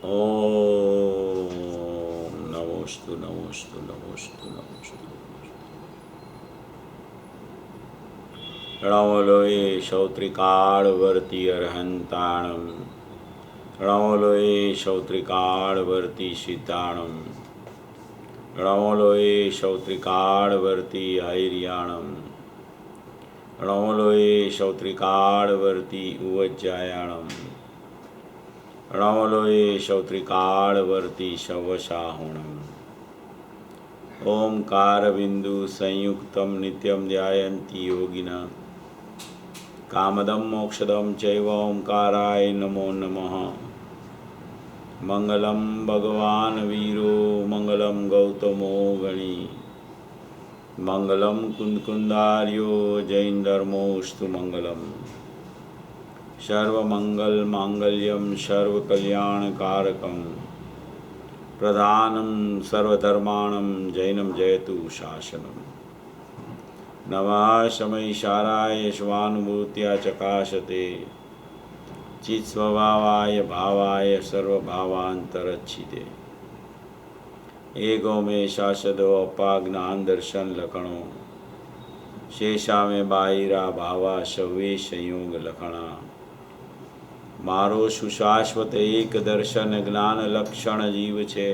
ओम नमोस्तु नमोस्तु नमोस्तु नमोस्तु। रणवलोये श्रौत्रिकाळवर्ती अर्हन्ताणं रणवलोये श्रौत्रिकाळवर्ती शीताणं रणवलोये श्रौत्रिकाळवर्ती ऐर्याणं रणवलोये श्रौत्रिकाळवर्ती उवज्जायाणं रणवलोये श्रौत्रिकाळवर्ती शवशाहुणम्। ओंकारबिंदु संयुक्तं नित्यं ध्यायन्ति योगिनः कामदं मोक्षदं चैव ओंकाराय नमो नमः। मंगलं भगवान् वीरो मंगलं गौतमो गणी मंगलं कुंदकुंदार्यो जैनधर्मोऽस्तु मंगलम्। सर्वमंगलमांगल्यं सर्वकल्याणकारकं प्रधानं सर्वधर्माणं जैनं जयतु शासनम्। नमः शमैशाराय स्वानुभूत्या चकाशते चित्स्वभावाय भावाय सर्वभावान्तरच्छिते एको में शासदो अपाज्ञान दर्शन लखणो शेषा में बाहिरा भावा शवे संयोग लखणा। मारो सुशाश्वत एक दर्शन ज्ञान लक्षण जीव छे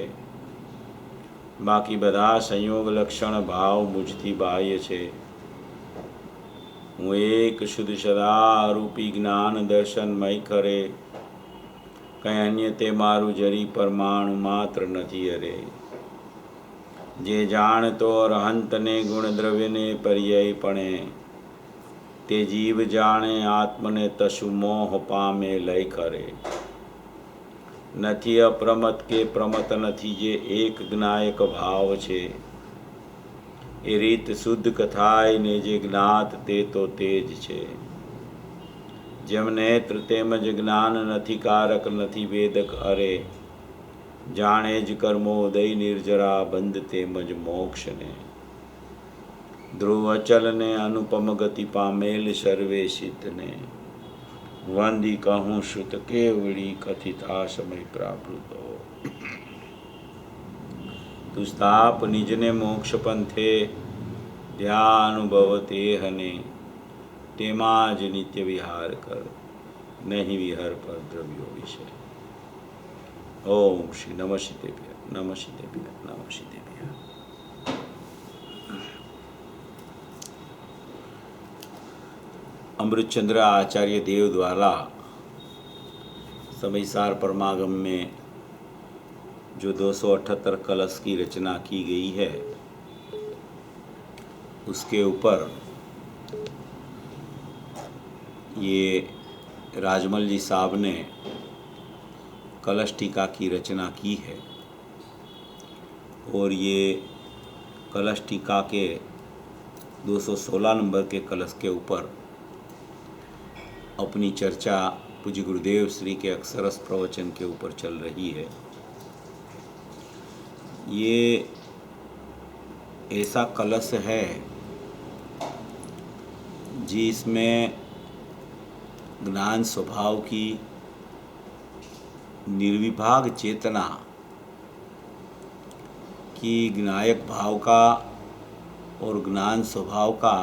बाकी बधा संयोग लक्षण भाव मुझती बाह्य छे। हूँ एक शुद्ध सदा रूपी ज्ञान दर्शन मय करे कई अन्य ते मारू जरी परमाणु मात्र नहीं अरे। जे जान तो अरहंत ने गुण द्रव्य ने पर्याय पणे ते जीव जाने आत्मने तसु मोह पामे लय करे। नथी अप्रमत के प्रमत नथी जे एक ज्ञायक भाव छे ए रीत शुद्ध कथाय ने जे ज्ञात ते तो तेज छे। जेम नेत्र तेमज ज्ञान नथी कारक नथी वेदक अरे जाने ज कर्मोदय निर्जरा बंध तेमज मोक्ष ने। ध्रुव अचल ने अनुपम गति पामेल सर्वे सिद्ध ने वंदी कहूँ श्रुत केवड़ी कथिता समय प्राप्त हो। तुस्ताप निज ने मोक्ष पंथे ध्यानुभव ते हने तेमाज नित्य विहार कर नहीं विहर पर द्रव्यो विषय। ओम श्री नमः शितेभ्य नमः शितेभ्य नमः शितेभ्य। अमृतचंद्र आचार्य देव द्वारा समयसार परमागम में जो 278 कलश की रचना की गई है उसके ऊपर ये राजमल जी साहब ने कलश टीका की रचना की है और ये कलश टीका के 216 नंबर के कलश के ऊपर अपनी चर्चा पूज्य गुरुदेव श्री के अक्षरस प्रवचन के ऊपर चल रही है। ये ऐसा कलश है जिसमें ज्ञान स्वभाव की निर्विभाग चेतना की ज्ञायक भाव का और ज्ञान स्वभाव का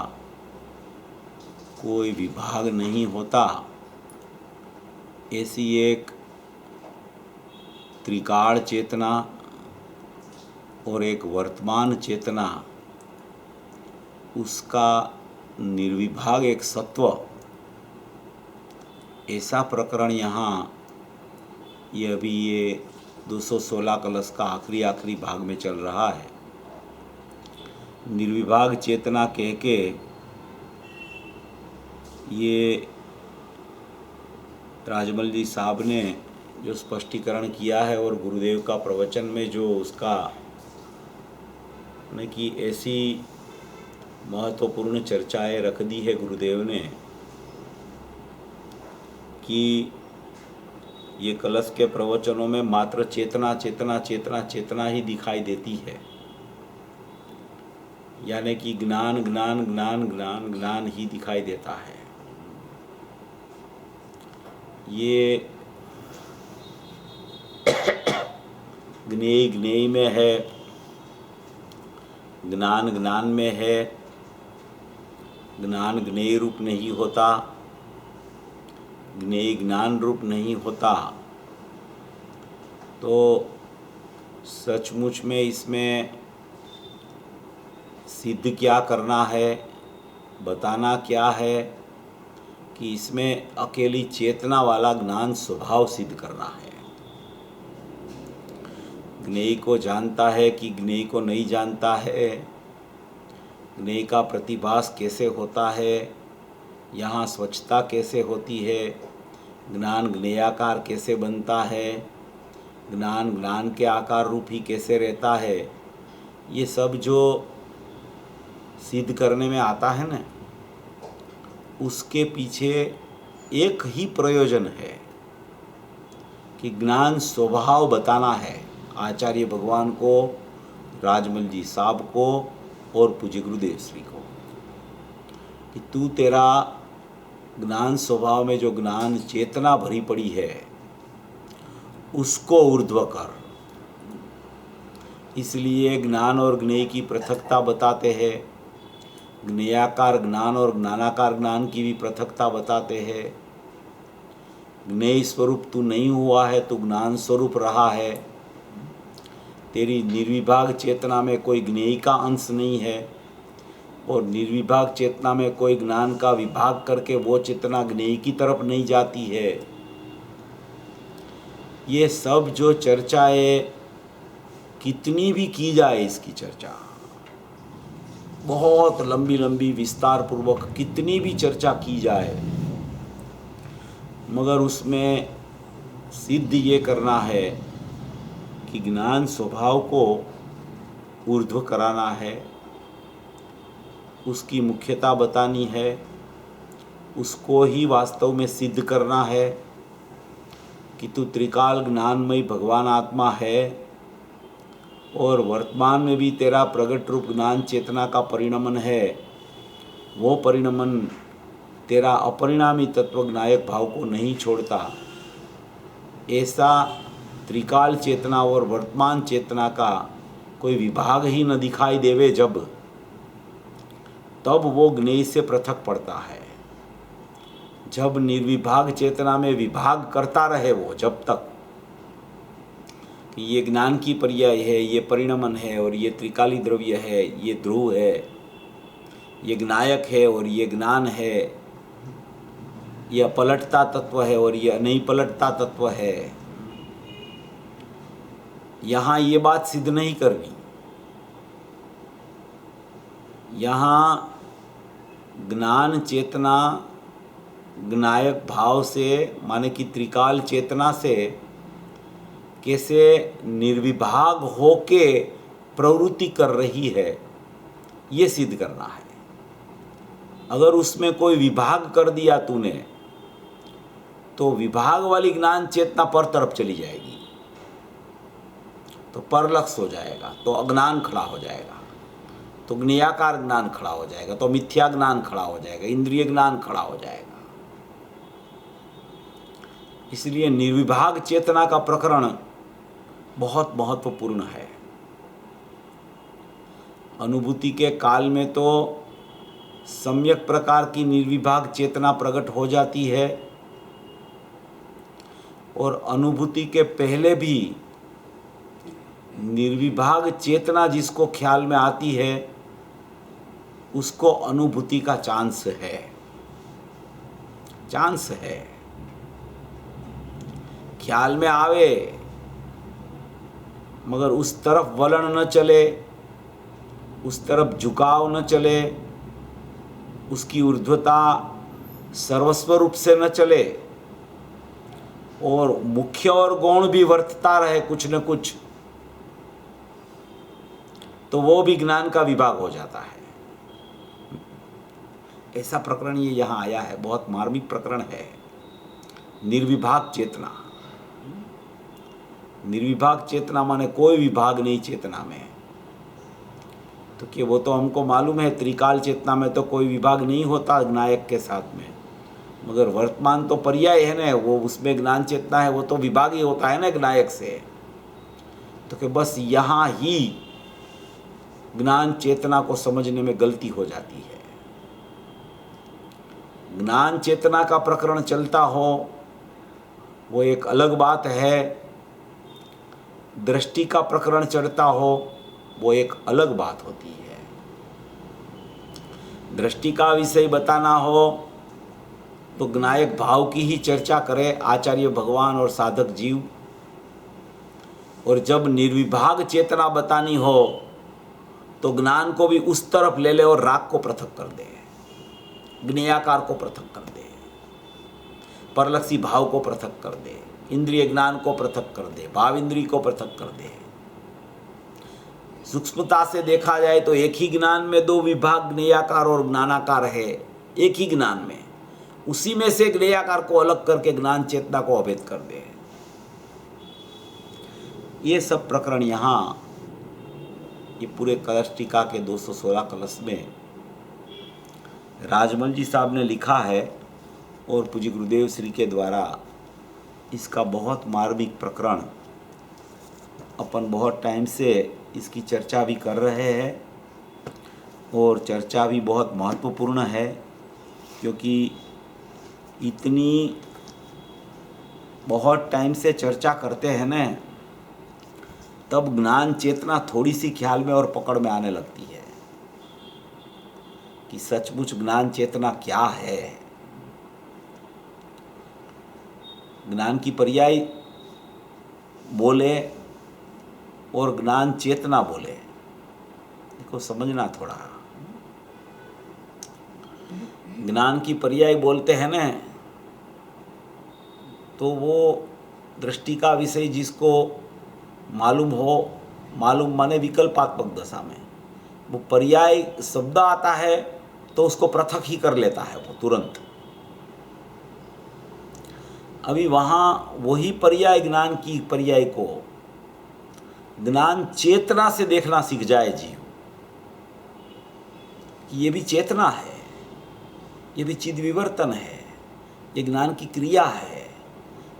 कोई विभाग नहीं होता ऐसी एक त्रिकाल चेतना और एक वर्तमान चेतना उसका निर्विभाग एक सत्व ऐसा प्रकरण यहाँ ये अभी ये 216 कलश का आखिरी भाग में चल रहा है। निर्विभाग चेतना कह के ये राजमल जी साहब ने जो स्पष्टीकरण किया है और गुरुदेव का प्रवचन में जो उसका ने कि ऐसी महत्वपूर्ण चर्चाएं रख दी है गुरुदेव ने कि ये कलश के प्रवचनों में मात्र चेतना चेतना चेतना चेतना ही दिखाई देती है, यानी कि ज्ञान ज्ञान ज्ञान ज्ञान ज्ञान ही दिखाई देता है। ये ज्ञेय ज्ञेय में है, ज्ञान ज्ञान में है। ज्ञान ज्ञेय रूप नहीं होता, ज्ञेय ज्ञान रूप नहीं होता। तो सचमुच में इसमें सिद्ध क्या करना है, बताना क्या है कि इसमें अकेली चेतना वाला ज्ञान स्वभाव सिद्ध करना है। ज्ञेय को जानता है कि ज्ञेय को नहीं जानता है, ज्ञेय का प्रतिभास कैसे होता है, यहाँ स्वच्छता कैसे होती है, ज्ञान ज्ञेयाकार कैसे बनता है, ज्ञान ज्ञान के आकार रूप ही कैसे रहता है, ये सब जो सिद्ध करने में आता है ना, उसके पीछे एक ही प्रयोजन है कि ज्ञान स्वभाव बताना है आचार्य भगवान को, राजमल जी साहब को और पूज्य गुरुदेव श्री को, कि तू तेरा ज्ञान स्वभाव में जो ज्ञान चेतना भरी पड़ी है उसको ऊर्ध्व कर। इसलिए ज्ञान और ज्ञेय की पृथकता बताते हैं, ज्ञेयाकार ज्ञान और ज्ञानाकार ज्ञान की भी पृथकता बताते हैं। ज्ञेय स्वरूप तू नहीं हुआ है, तू ज्ञान स्वरूप रहा है। तेरी निर्विभाग चेतना में कोई ज्ञेय का अंश नहीं है और निर्विभाग चेतना में कोई ज्ञान का विभाग करके वो चेतना ज्ञेय की तरफ नहीं जाती है। ये सब जो चर्चा है, कितनी भी की जाए इसकी चर्चा, बहुत लंबी लंबी विस्तार पूर्वक कितनी भी चर्चा की जाए, मगर उसमें सिद्ध ये करना है कि ज्ञान स्वभाव को ऊर्ध्व कराना है, उसकी मुख्यता बतानी है, उसको ही वास्तव में सिद्ध करना है कि तू त्रिकाल ज्ञानमयी भगवान आत्मा है और वर्तमान में भी तेरा प्रगट रूप ज्ञान चेतना का परिणमन है। वो परिणमन तेरा अपरिणामी तत्वज्ञायक भाव को नहीं छोड़ता। ऐसा त्रिकाल चेतना और वर्तमान चेतना का कोई विभाग ही न दिखाई देवे जब, तब वो ज्ञेय से पृथक पड़ता है। जब निर्विभाग चेतना में विभाग करता रहे वो, जब तक कि ये ज्ञान की पर्याय है, ये परिणमन है और ये त्रिकाली द्रव्य है, ये ध्रुव है, ये ज्ञायक है और ये ज्ञान है, ये अपलटता तत्व है और ये नहीं पलटता तत्व है, यहाँ ये बात सिद्ध नहीं करनी। यहाँ ज्ञान चेतना ज्ञायक भाव से, माने कि त्रिकाल चेतना से कैसे निर्विभाग होके प्रवृत्ति कर रही है, ये सिद्ध करना है। अगर उसमें कोई विभाग कर दिया तूने तो विभाग वाली ज्ञान चेतना पर तरफ चली जाएगी, तो परलक्ष्य हो जाएगा, तो अज्ञान खड़ा हो जाएगा, तो ज्ञेयाकार ज्ञान खड़ा हो जाएगा, तो मिथ्या ज्ञान खड़ा हो जाएगा, इंद्रिय ज्ञान खड़ा हो जाएगा। इसलिए निर्विभाग चेतना का प्रकरण बहुत महत्वपूर्ण है। अनुभूति के काल में तो सम्यक प्रकार की निर्विभाग चेतना प्रकट हो जाती है और अनुभूति के पहले भी निर्विभाग चेतना जिसको ख्याल में आती है उसको अनुभूति का चांस है, चांस है। ख्याल में आवे मगर उस तरफ वलन न चले, उस तरफ झुकाव न चले, उसकी ऊर्ध्वता सर्वस्व रूप से न चले और मुख्य और गौण भी वर्तता रहे कुछ न कुछ, तो वो भी ज्ञान का विभाग हो जाता है। ऐसा प्रकरण ये यहाँ आया है, बहुत मार्मिक प्रकरण है। निर्विभाग चेतना, निर्विभाग चेतना माने कोई विभाग नहीं चेतना में, तो कि वो तो हमको मालूम है त्रिकाल चेतना में तो कोई विभाग नहीं होता ज्ञायक के साथ में, मगर वर्तमान तो पर्याय है ना, वो उसमें ज्ञान चेतना है, वो तो विभाग ही होता है ना ज्ञायक से। तो कि बस यहाँ ही ज्ञान चेतना को समझने में गलती हो जाती है। ज्ञान चेतना का प्रकरण चलता हो वो एक अलग बात है, दृष्टि का प्रकरण चलता हो वो एक अलग बात होती है। दृष्टि का विषय बताना हो तो ज्ञायक भाव की ही चर्चा करे आचार्य भगवान और साधक जीव, और जब निर्विभाग चेतना बतानी हो तो ज्ञान को भी उस तरफ ले ले और राग को पृथक कर दे, ज्ञेयाकार को पृथक कर दे, परलक्षी भाव को पृथक कर दे, इंद्रिय ज्ञान को पृथक कर दे, भाव इंद्रिय को पृथक कर दे। सूक्ष्मता से देखा जाए तो एक ही ज्ञान में दो विभाग ज्ञेयाकार और ज्ञानाकार है, एक ही ज्ञान में, उसी में से ज्ञेयाकार को अलग करके ज्ञान चेतना को अभेद कर दे। ये सब प्रकरण यहाँ ये पूरे कलश टीका के 216 कलश में राजमल जी साहब ने लिखा है और पूज्य गुरुदेव श्री के द्वारा इसका बहुत मार्मिक प्रकरण अपन बहुत टाइम से इसकी चर्चा भी कर रहे हैं, और चर्चा भी बहुत महत्वपूर्ण है, क्योंकि इतनी बहुत टाइम से चर्चा करते हैं ना, तब ज्ञान चेतना थोड़ी सी ख्याल में और पकड़ में आने लगती है कि सचमुच ज्ञान चेतना क्या है। ज्ञान की पर्याय बोले और ज्ञान चेतना बोले, देखो समझना थोड़ा। ज्ञान की पर्याय बोलते हैं ना, तो वो दृष्टि का विषय जिसको मालूम हो, मालूम माने विकल्पात्मक दशा में, वो पर्याय शब्द आता है तो उसको पृथक ही कर लेता है वो तुरंत। अभी वहाँ वही पर्याय ज्ञान की पर्याय को ज्ञान चेतना से देखना सीख जाए जीव कि ये भी चेतना है, ये भी चिद विवर्तन है, ये ज्ञान की क्रिया है,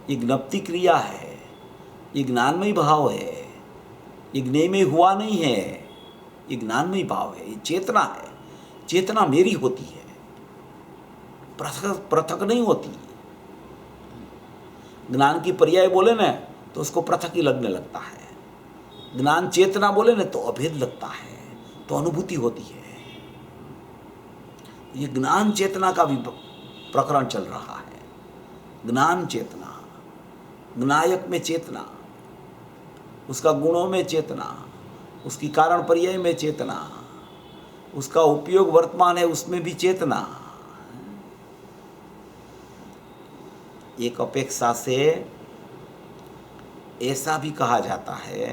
ये ज्ञप्ति क्रिया है, ये ज्ञानमय भाव है, ये ज्ञेयमय हुआ नहीं है, ये ज्ञानमय भाव है, ये चेतना है। चेतना मेरी होती है, पृथक नहीं होती। ज्ञान की पर्याय बोले ना तो उसको पृथक ही लगने लगता है, ज्ञान चेतना बोले ना तो अभेद लगता है, तो अनुभूति होती है। ये ज्ञान चेतना का भी प्रकरण चल रहा है। ज्ञान चेतना, ज्ञायक में चेतना, उसका गुणों में चेतना, उसकी कारण पर्याय में चेतना, उसका उपयोग वर्तमान है उसमें भी चेतना। एक अपेक्षा से ऐसा भी कहा जाता है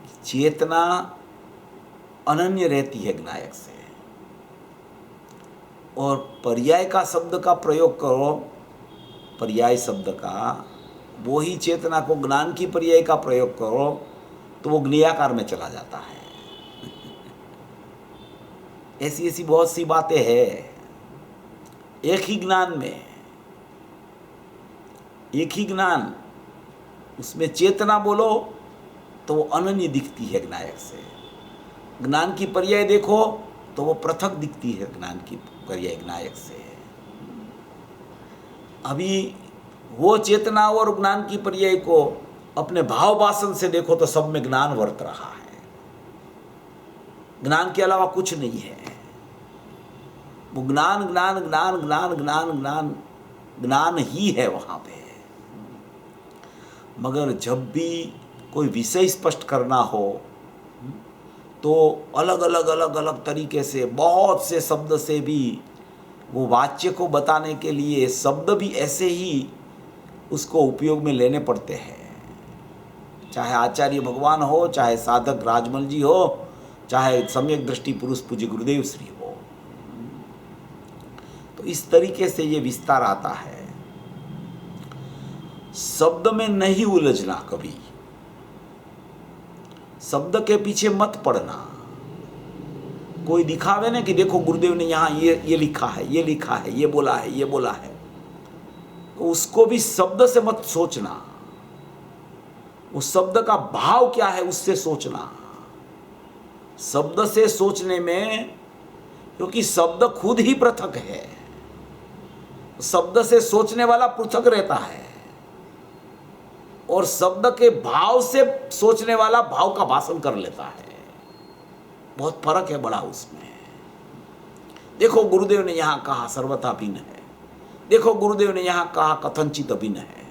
कि चेतना अनन्य रहती है ज्ञायक से, और पर्याय का शब्द का प्रयोग करो, पर्याय शब्द का, वो ही चेतना को ज्ञान की पर्याय का प्रयोग करो तो वो ज्ञेयाकार में चला जाता है। ऐसी ऐसी बहुत सी बातें हैं। एक ही ज्ञान में, एक ही ज्ञान, उसमें चेतना बोलो तो वो अनन्य दिखती है ज्ञायक से। ज्ञान की पर्याय देखो तो वो पृथक दिखती है ज्ञान की पर्याय ज्ञायक से। अभी वो चेतना और ज्ञान की पर्याय को अपने भाव वासन से देखो तो सब में ज्ञान वर्त रहा है, ज्ञान के अलावा कुछ नहीं है। वो ज्ञान ज्ञान ज्ञान ज्ञान ज्ञान ज्ञान ज्ञान ही है वहाँ पे। मगर जब भी कोई विषय स्पष्ट करना हो तो अलग अलग अलग अलग तरीके से, बहुत से शब्द से भी वो वाच्य को बताने के लिए शब्द भी ऐसे ही उसको उपयोग में लेने पड़ते हैं। चाहे आचार्य भगवान हो, चाहे साधक राजमल जी हो, चाहे सम्यक दृष्टि पुरुष पूज्य गुरुदेव श्री हो, तो इस तरीके से ये विस्तार आता है। शब्द में नहीं उलझना, कभी शब्द के पीछे मत पड़ना। कोई दिखावे ना कि देखो गुरुदेव ने यहाँ ये लिखा है, ये लिखा है, ये बोला है, ये बोला है, तो उसको भी शब्द से मत सोचना। उस शब्द का भाव क्या है उससे सोचना। शब्द से सोचने में, क्योंकि शब्द खुद ही पृथक है, शब्द से सोचने वाला पृथक रहता है, और शब्द के भाव से सोचने वाला भाव का भाषण कर लेता है। बहुत फर्क है बड़ा उसमें। देखो गुरुदेव ने यहां कहा सर्वथा भिन्न है, देखो गुरुदेव ने यहां कहा कथनचित अभिन्न है,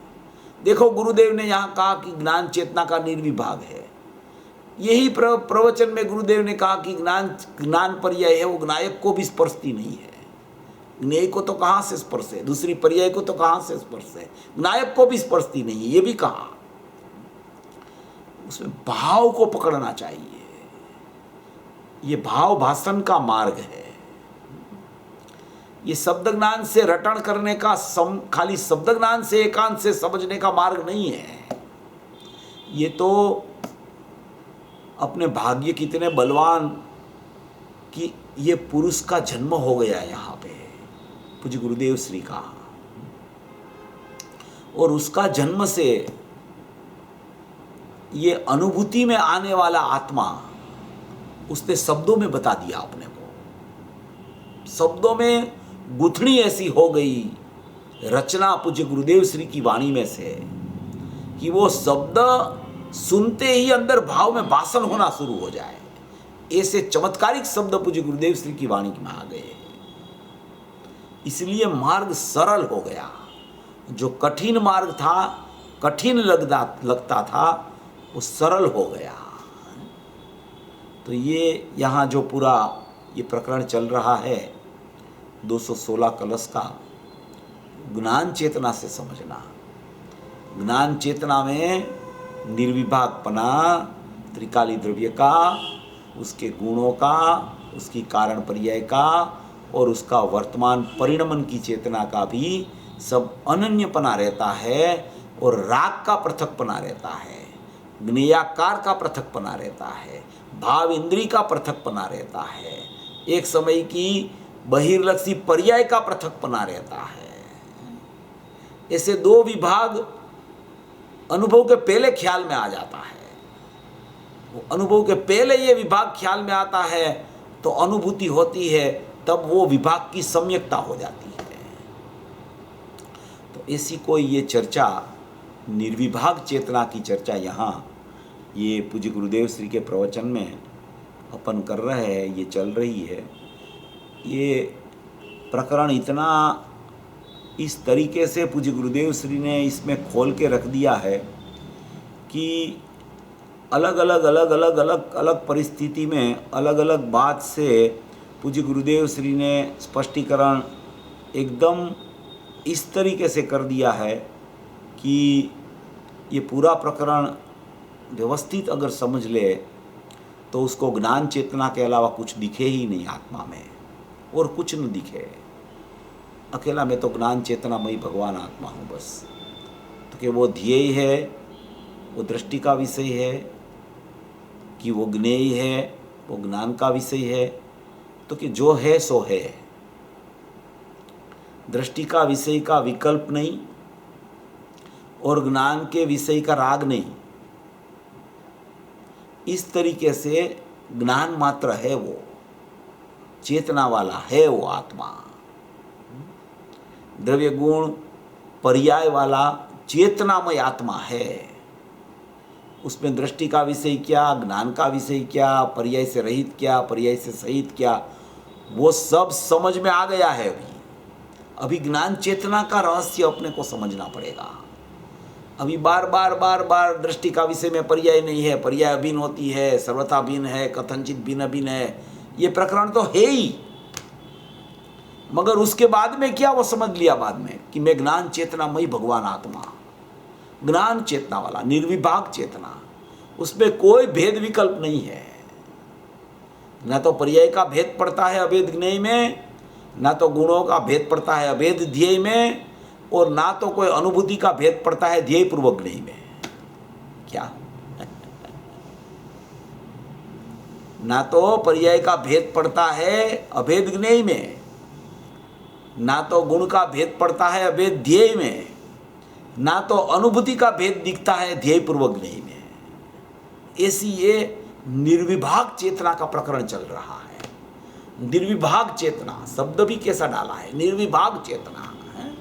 देखो गुरुदेव ने यहां कहा कि ज्ञान चेतना का निर्विभाग है। यही प्रवचन में गुरुदेव ने कहा कि ज्ञान पर्याय है, वो ज्ञायक को भी स्पर्शती नहीं है। ज्ञेय को तो कहां से स्पर्श है, दूसरी पर्याय को तो कहां से स्पर्श है, ज्ञायक को भी स्पर्शती नहीं है, ये भी कहा। उसमें भाव को पकड़ना चाहिए। ये भाव भाषण का मार्ग है। ये शब्द ज्ञान से रटन करने का खाली शब्द ज्ञान से एकांत से समझने का मार्ग नहीं है। ये तो अपने भाग्य कितने बलवान कि ये पुरुष का जन्म हो गया यहाँ पे, पूज्य गुरुदेव श्री का, और उसका जन्म से ये अनुभूति में आने वाला आत्मा उसने शब्दों में बता दिया अपने को। शब्दों में गुथनी ऐसी हो गई रचना पूज्य गुरुदेव श्री की वाणी में से कि वो शब्द सुनते ही अंदर भाव में वासन होना शुरू हो जाए। ऐसे चमत्कारिक शब्द पूज्य गुरुदेव श्री की वाणी में आ गए। इसलिए मार्ग सरल हो गया। जो कठिन मार्ग था, कठिन लगता था, वो सरल हो गया। तो ये यहाँ जो पूरा ये प्रकरण चल रहा है 216 कलश का, ज्ञान चेतना से समझना। ज्ञान चेतना में निर्विभागपना, त्रिकाली द्रव्य का, उसके गुणों का, उसकी कारण पर्याय का और उसका वर्तमान परिणमन की चेतना का भी सब अनन्यपना रहता है, और राग का पृथकपना रहता है, ज्ञेयाकार का पृथकपना रहता है, भाव इंद्री का पृथकपना रहता है, एक समय की बहिर्लक्षी पर्याय का पृथकपना रहता है। ऐसे दो विभाग अनुभव के पहले ख्याल में आ जाता है। वो अनुभव के पहले ये विभाग ख्याल में आता है तो अनुभूति होती है, तब वो विभाग की सम्यकता हो जाती है। तो ऐसी कोई ये चर्चा, निर्विभाग चेतना की चर्चा यहाँ ये पूज्य गुरुदेव श्री के प्रवचन में अपन कर रहे हैं, ये चल रही है। ये प्रकरण इतना इस तरीके से पूज्य गुरुदेव श्री ने इसमें खोल के रख दिया है कि अलग अलग परिस्थिति में अलग अलग बात से पूज्य गुरुदेव श्री ने स्पष्टीकरण एकदम इस तरीके से कर दिया है कि ये पूरा प्रकरण व्यवस्थित अगर समझ ले तो उसको ज्ञान चेतना के अलावा कुछ दिखे ही नहीं आत्मा में, और कुछ न दिखे। अकेला मैं तो ज्ञान चेतनामयी भगवान आत्मा हूँ बस। तो कि वो ध्येय है, वो दृष्टि का विषय है, कि वो ज्ञेय है, वो ज्ञान का विषय है। तो कि जो है सो है, दृष्टि का विषय का विकल्प नहीं और ज्ञान के विषय का राग नहीं। इस तरीके से ज्ञान मात्र है, वो चेतना वाला है, वो आत्मा द्रव्य गुण पर्याय वाला चेतनामय आत्मा है। उसमें दृष्टि का विषय क्या, ज्ञान का विषय क्या, पर्याय से रहित क्या, पर्याय से सहित क्या, वो सब समझ में आ गया है। अभी ज्ञान चेतना का रहस्य अपने को समझना पड़ेगा। अभी बार बार दृष्टि का विषय में पर्याय नहीं है, पर्याय अभिन्न होती है, सर्वथा भिन्न है, कथनचित भिन्न भिन्न है, ये प्रकरण तो है ही। मगर उसके बाद में क्या वो समझ लिया बाद में कि मैं ज्ञान चेतनामयी भगवान आत्मा, ज्ञान चेतना वाला निर्विभाग चेतना, उसमें कोई भेद विकल्प नहीं है। न तो पर्याय का भेद पड़ता है अभेद ज्ञेय में, ना तो गुणों का भेद पड़ता है अभेद ध्येय में, और ना तो कोई अनुभूति का भेद पड़ता है ध्येय पूर्वक ज्ञेय में। क्या ना तो पर्याय का भेद पड़ता है अभेद ज्ञेय में, ना तो गुण का भेद पड़ता है अभेद ध्येय में, ना तो अनुभूति का भेद दिखता है ध्येय पूर्वक ज्ञेय में। ऐसी ये निर्विभाग चेतना का प्रकरण चल रहा है। निर्विभाग चेतना शब्द भी कैसा डाला है, निर्विभाग चेतना है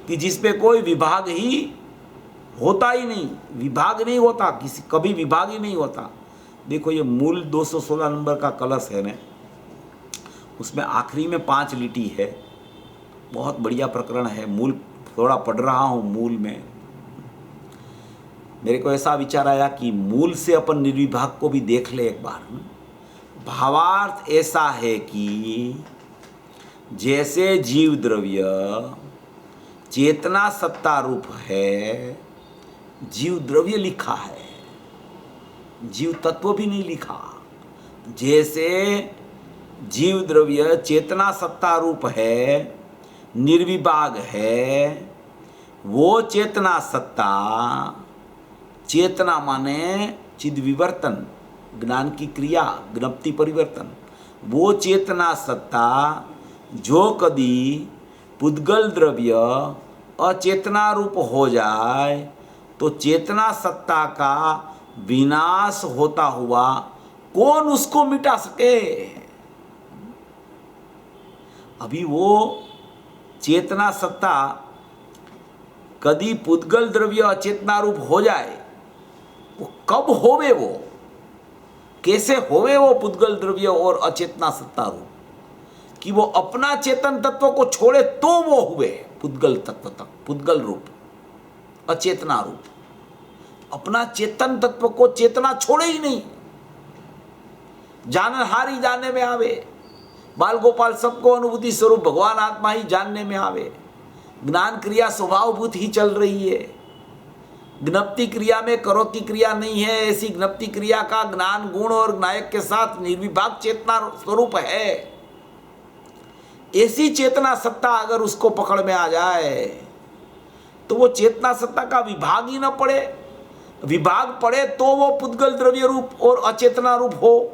कि जिसपे कोई विभाग ही होता ही नहीं, विभाग नहीं होता, किसी कभी विभाग ही नहीं होता। देखो ये मूल 216 नंबर का कलश है ना, उसमें आखिरी में 5 लिटी है, बहुत बढ़िया प्रकरण है। मूल थोड़ा पढ़ रहा हूँ, मूल में मेरे को ऐसा विचार आया कि मूल से अपन निर्विभाग को भी देख ले एक बार। भावार्थ ऐसा है कि जैसे जीव द्रव्य चेतना सत्ता रूप है, जीव द्रव्य लिखा है, जीव तत्व भी नहीं लिखा। जैसे जीव द्रव्य चेतना सत्ता रूप है, निर्विभाग है, वो चेतना सत्ता, चेतना माने चिद विवर्तन, ज्ञान की क्रिया, ज्ञप्ति परिवर्तन, वो चेतना सत्ता जो कभी पुद्गल द्रव्य अचेतना रूप हो जाए तो चेतना सत्ता का विनाश होता हुआ कौन उसको मिटा सके। अभी वो चेतना सत्ता कभी पुद्गल द्रव्य अचेतना रूप हो जाए, वो कब होवे, वो कैसे होवे वो पुद्गल द्रव्य और अचेतना सत्ता रूप, कि वो अपना चेतन तत्व को छोड़े तो वो हुए पुद्गल तत्व तक, पुद्गल रूप, अचेतना रूप। अपना चेतन तत्व को चेतना छोड़े ही नहीं, जानहारी जानने में आवे, बाल गोपाल सबको अनुभूति स्वरूप भगवान आत्मा ही जानने में आवे। ज्ञान क्रिया स्वभावभूत ही चल रही है, ज्ञप्ति क्रिया में करोति क्रिया नहीं है। ऐसी ज्ञप्ति क्रिया का ज्ञान गुण और नायक के साथ निर्विभाग चेतना स्वरूप है। ऐसी चेतना सत्ता अगर उसको पकड़ में आ जाए तो वो चेतना सत्ता का विभाग ही न पड़े, विभाग पड़े तो वो पुद्गल द्रव्य रूप और अचेतना रूप हो,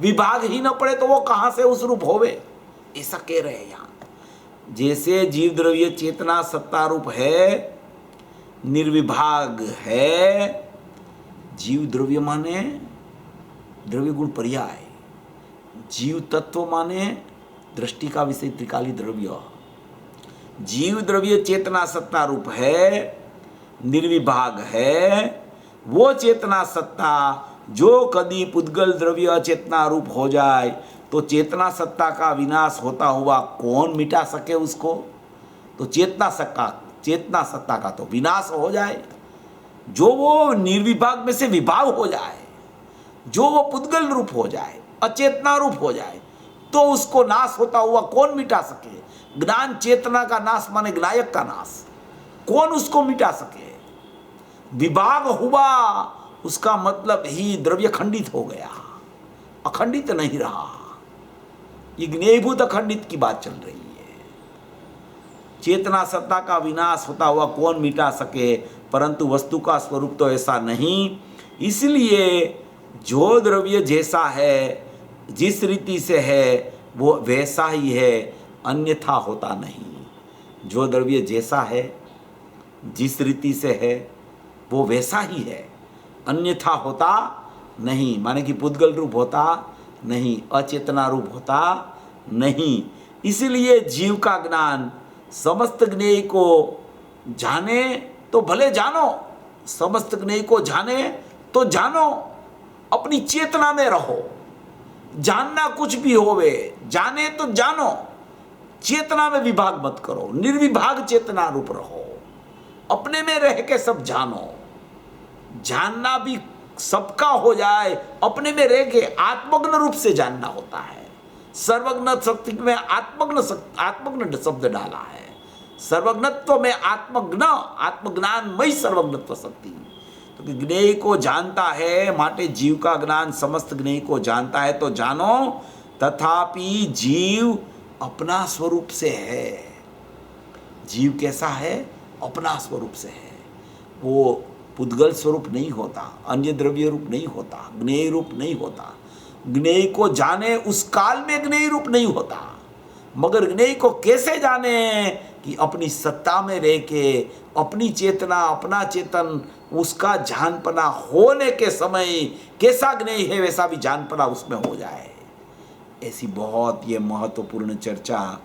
विभाग ही न पड़े तो वो कहां से उस रूप होवे, ऐसा कह रहे हैं यहां। जैसे जीव द्रव्य चेतना सत्ता रूप है, निर्विभाग है, जीव द्रव्य माने द्रव्य गुण पर्याय, जीव तत्व माने दृष्टि का विषय त्रिकाली द्रव्य। जीव द्रव्य चेतना सत्ता रूप है, निर्विभाग है, वो चेतना सत्ता जो कभी पुद्गल द्रव्य अचेतना रूप हो जाए तो चेतना सत्ता का विनाश होता हुआ कौन मिटा सके उसको। तो चेतना सत्ता का तो विनाश हो जाए, जो वो निर्विभाग में से विभाग हो जाए, जो वो पुद्गल रूप हो जाए, अचेतना रूप हो जाए, तो उसको नाश होता हुआ कौन मिटा सके। ज्ञान चेतना का नाश माने ज्ञायक का नाश, कौन उसको मिटा सके। विभाग हुआ उसका मतलब ही द्रव्य खंडित हो गया, अखंडित नहीं रहा। ये ज्ञेयभूत अखंडित की बात चल रही है। चेतना सत्ता का विनाश होता हुआ कौन मिटा सके, परंतु वस्तु का स्वरूप तो ऐसा नहीं। इसलिए जो द्रव्य जैसा है, जिस रीति से है वो वैसा ही है, अन्यथा होता नहीं। जो द्रव्य जैसा है, जिस रीति से है वो वैसा ही है, अन्यथा होता नहीं। माने कि पुद्गल रूप होता नहीं, अचेतना रूप होता नहीं। इसलिए जीव का ज्ञान समस्त ज्ञेय को जाने तो भले जानो, समस्त ज्ञेय को जाने तो जानो, अपनी चेतना में रहो। जानना कुछ भी होवे, जाने तो जानो, चेतना में विभाग मत करो, निर्विभाग चेतना रूप रहो, अपने में रह के सब जानो। जानना भी सबका हो जाए, अपने में रह के आत्मज्ञ रूप से जानना होता है। सर्वज्ञ शक्ति में आत्मज्ञ शब्द डाला है। सर्वज्ञत्व में आत्मज्ञ, आत्मज्ञानमयी सर्वज्ञत्व शक्ति। तो ज्ञेय को जानता है, माटे जीव का ज्ञान समस्त ज्ञेय को जानता है तो जानो। तथापि जीव अपना स्वरूप से है। जीव कैसा है? अपना स्वरूप से है। वो पुद्गल स्वरूप नहीं होता, अन्य द्रव्य रूप नहीं होता, ज्ञेय रूप नहीं होता। ज्ञेय को जाने उस काल में ज्ञेय रूप नहीं होता, मगर ज्ञेय को कैसे जाने कि अपनी सत्ता में रह के अपनी चेतना, अपना चेतन, उसका जानपना होने के समय कैसा ज्ञेय है वैसा भी जानपना उसमें हो जाए। ऐसी बहुत ये महत्वपूर्ण चर्चा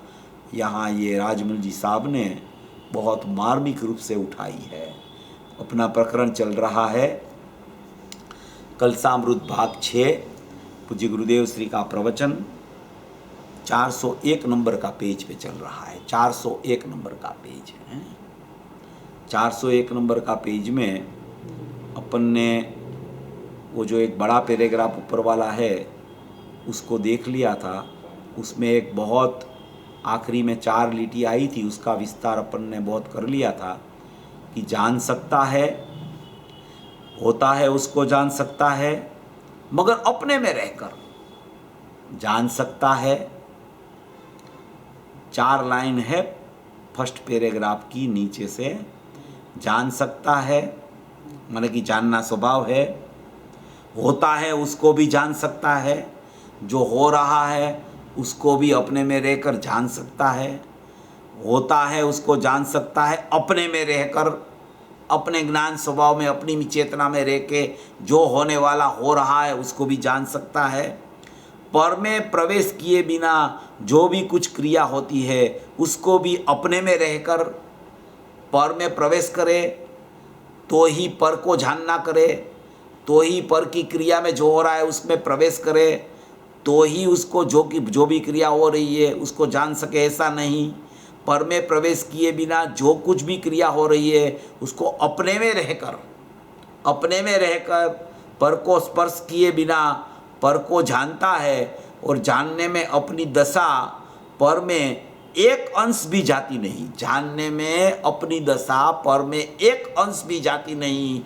यहाँ ये राजमल जी साहब ने बहुत मार्मिक रूप से उठाई है। अपना प्रकरण चल रहा है कलसामृत भाग 6, पूज्य गुरुदेव श्री का प्रवचन 401 नंबर का पेज पे चल रहा है। 401 नंबर का पेज है। 401 नंबर का पेज में अपन ने वो जो एक बड़ा पैराग्राफ ऊपर वाला है उसको देख लिया था। उसमें एक बहुत आखिरी में 4 लीटी आई थी, उसका विस्तार अपन ने बहुत कर लिया था कि जान सकता है, होता है उसको जान सकता है, मगर अपने में रहकर जान सकता है। 4 लाइन है फर्स्ट पैराग्राफ की नीचे से। जान सकता है माने कि जानना स्वभाव है, होता है उसको भी जान सकता है, जो हो रहा है उसको भी अपने में रहकर जान सकता है, होता है उसको जान सकता है, अपने में रहकर अपने ज्ञान स्वभाव में अपनी चेतना में रह के जो होने वाला हो रहा है उसको भी जान सकता है। पर में प्रवेश किए बिना जो भी कुछ क्रिया होती है उसको भी अपने में रहकर पर में प्रवेश करे तो ही पर को जानना करे, तो ही पर की क्रिया में जो हो रहा है उसमें प्रवेश करे, तो ही उसको जो भी क्रिया हो रही है उसको जान सके, ऐसा नहीं। पर में प्रवेश किए बिना जो कुछ भी क्रिया हो रही है उसको अपने में रहकर पर को स्पर्श किए बिना पर को जानता है, और जानने में अपनी दशा पर में एक अंश भी जाती नहीं। जानने में अपनी दशा पर में एक अंश भी जाती नहीं।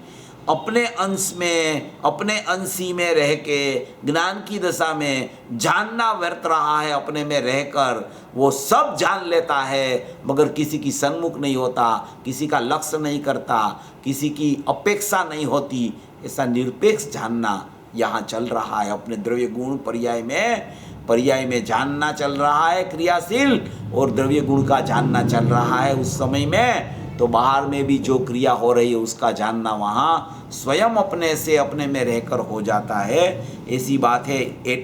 अपने अंश में, अपने अंशी में रह के ज्ञान की दशा में जानना व्यर्थ रहा है। अपने में रहकर वो सब जान लेता है, मगर किसी की सन्मुख नहीं होता, किसी का लक्ष्य नहीं करता, किसी की अपेक्षा नहीं होती। ऐसा निरपेक्ष जानना यहाँ चल रहा है। अपने द्रव्य गुण पर्याय में जानना चल रहा है क्रियाशील, और द्रव्य गुण का जानना चल रहा है उस समय में। तो बाहर में भी जो क्रिया हो रही है उसका जानना वहाँ स्वयं अपने से अपने में रहकर हो जाता है। ऐसी बात है।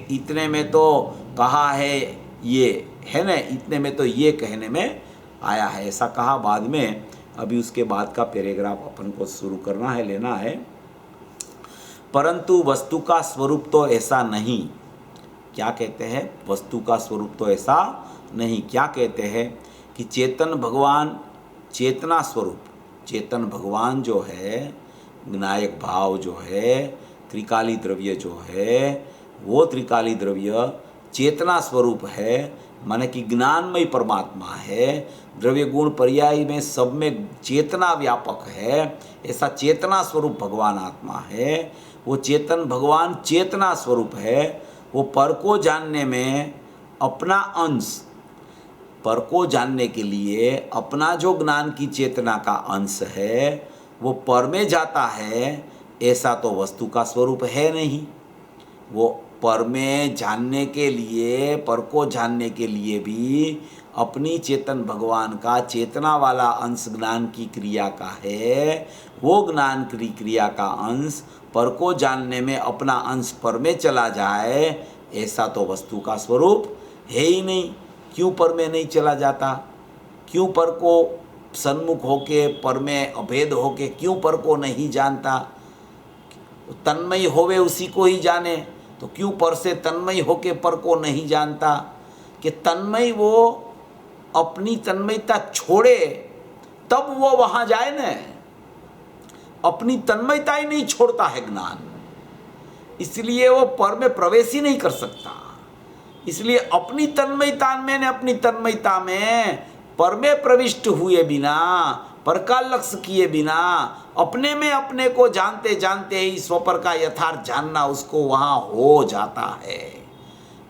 इतने में तो कहा है ये है ना, इतने में तो ये कहने में आया है, ऐसा कहा। बाद में अभी उसके बाद का पैराग्राफ अपन को शुरू करना है, लेना है। परंतु वस्तु का स्वरूप तो ऐसा नहीं। क्या कहते हैं? वस्तु का स्वरूप तो ऐसा नहीं। क्या कहते हैं कि चेतन भगवान, चेतना स्वरूप, चेतन भगवान जो है, विनायक भाव जो है, त्रिकाली द्रव्य जो है, वो त्रिकाली द्रव्य चेतना स्वरूप है, माने कि ज्ञानमय परमात्मा है। द्रव्य गुण पर्याय में सब में चेतना व्यापक है। ऐसा चेतना स्वरूप भगवान आत्मा है। वो चेतन भगवान चेतना स्वरूप है। वो पर को जानने में अपना अंश, पर को जानने के लिए अपना जो ज्ञान की चेतना का अंश है वो पर में जाता है। ऐसा तो वस्तु का स्वरूप है नहीं। वो पर में जानने के लिए, पर को जानने के लिए भी अपनी चेतन भगवान का चेतना वाला अंश ज्ञान की क्रिया का है। वो ज्ञान की क्रिया का अंश पर को जानने में अपना अंश पर में चला जाए, ऐसा तो वस्तु का स्वरूप है ही नहीं। क्यों पर में नहीं चला जाता? क्यों पर को सन्मुख होके, पर में अभेद होके क्यों पर को नहीं जानता? तन्मय होवे उसी को ही जाने, तो क्यों पर से तन्मय होके पर को नहीं जानता? कि तन्मय वो अपनी तन्मयता छोड़े तब वो वहाँ जाए न। अपनी तन्मयता ही नहीं छोड़ता है ज्ञान, इसलिए वो पर में प्रवेश ही नहीं कर सकता। इसलिए अपनी तन्मयता में, अपनी तन्मयता में पर में प्रविष्ट हुए बिना, पर का लक्ष्य किए बिना, अपने में अपने को जानते जानते ही स्वपर का यथार्थ जानना उसको वहाँ हो जाता है।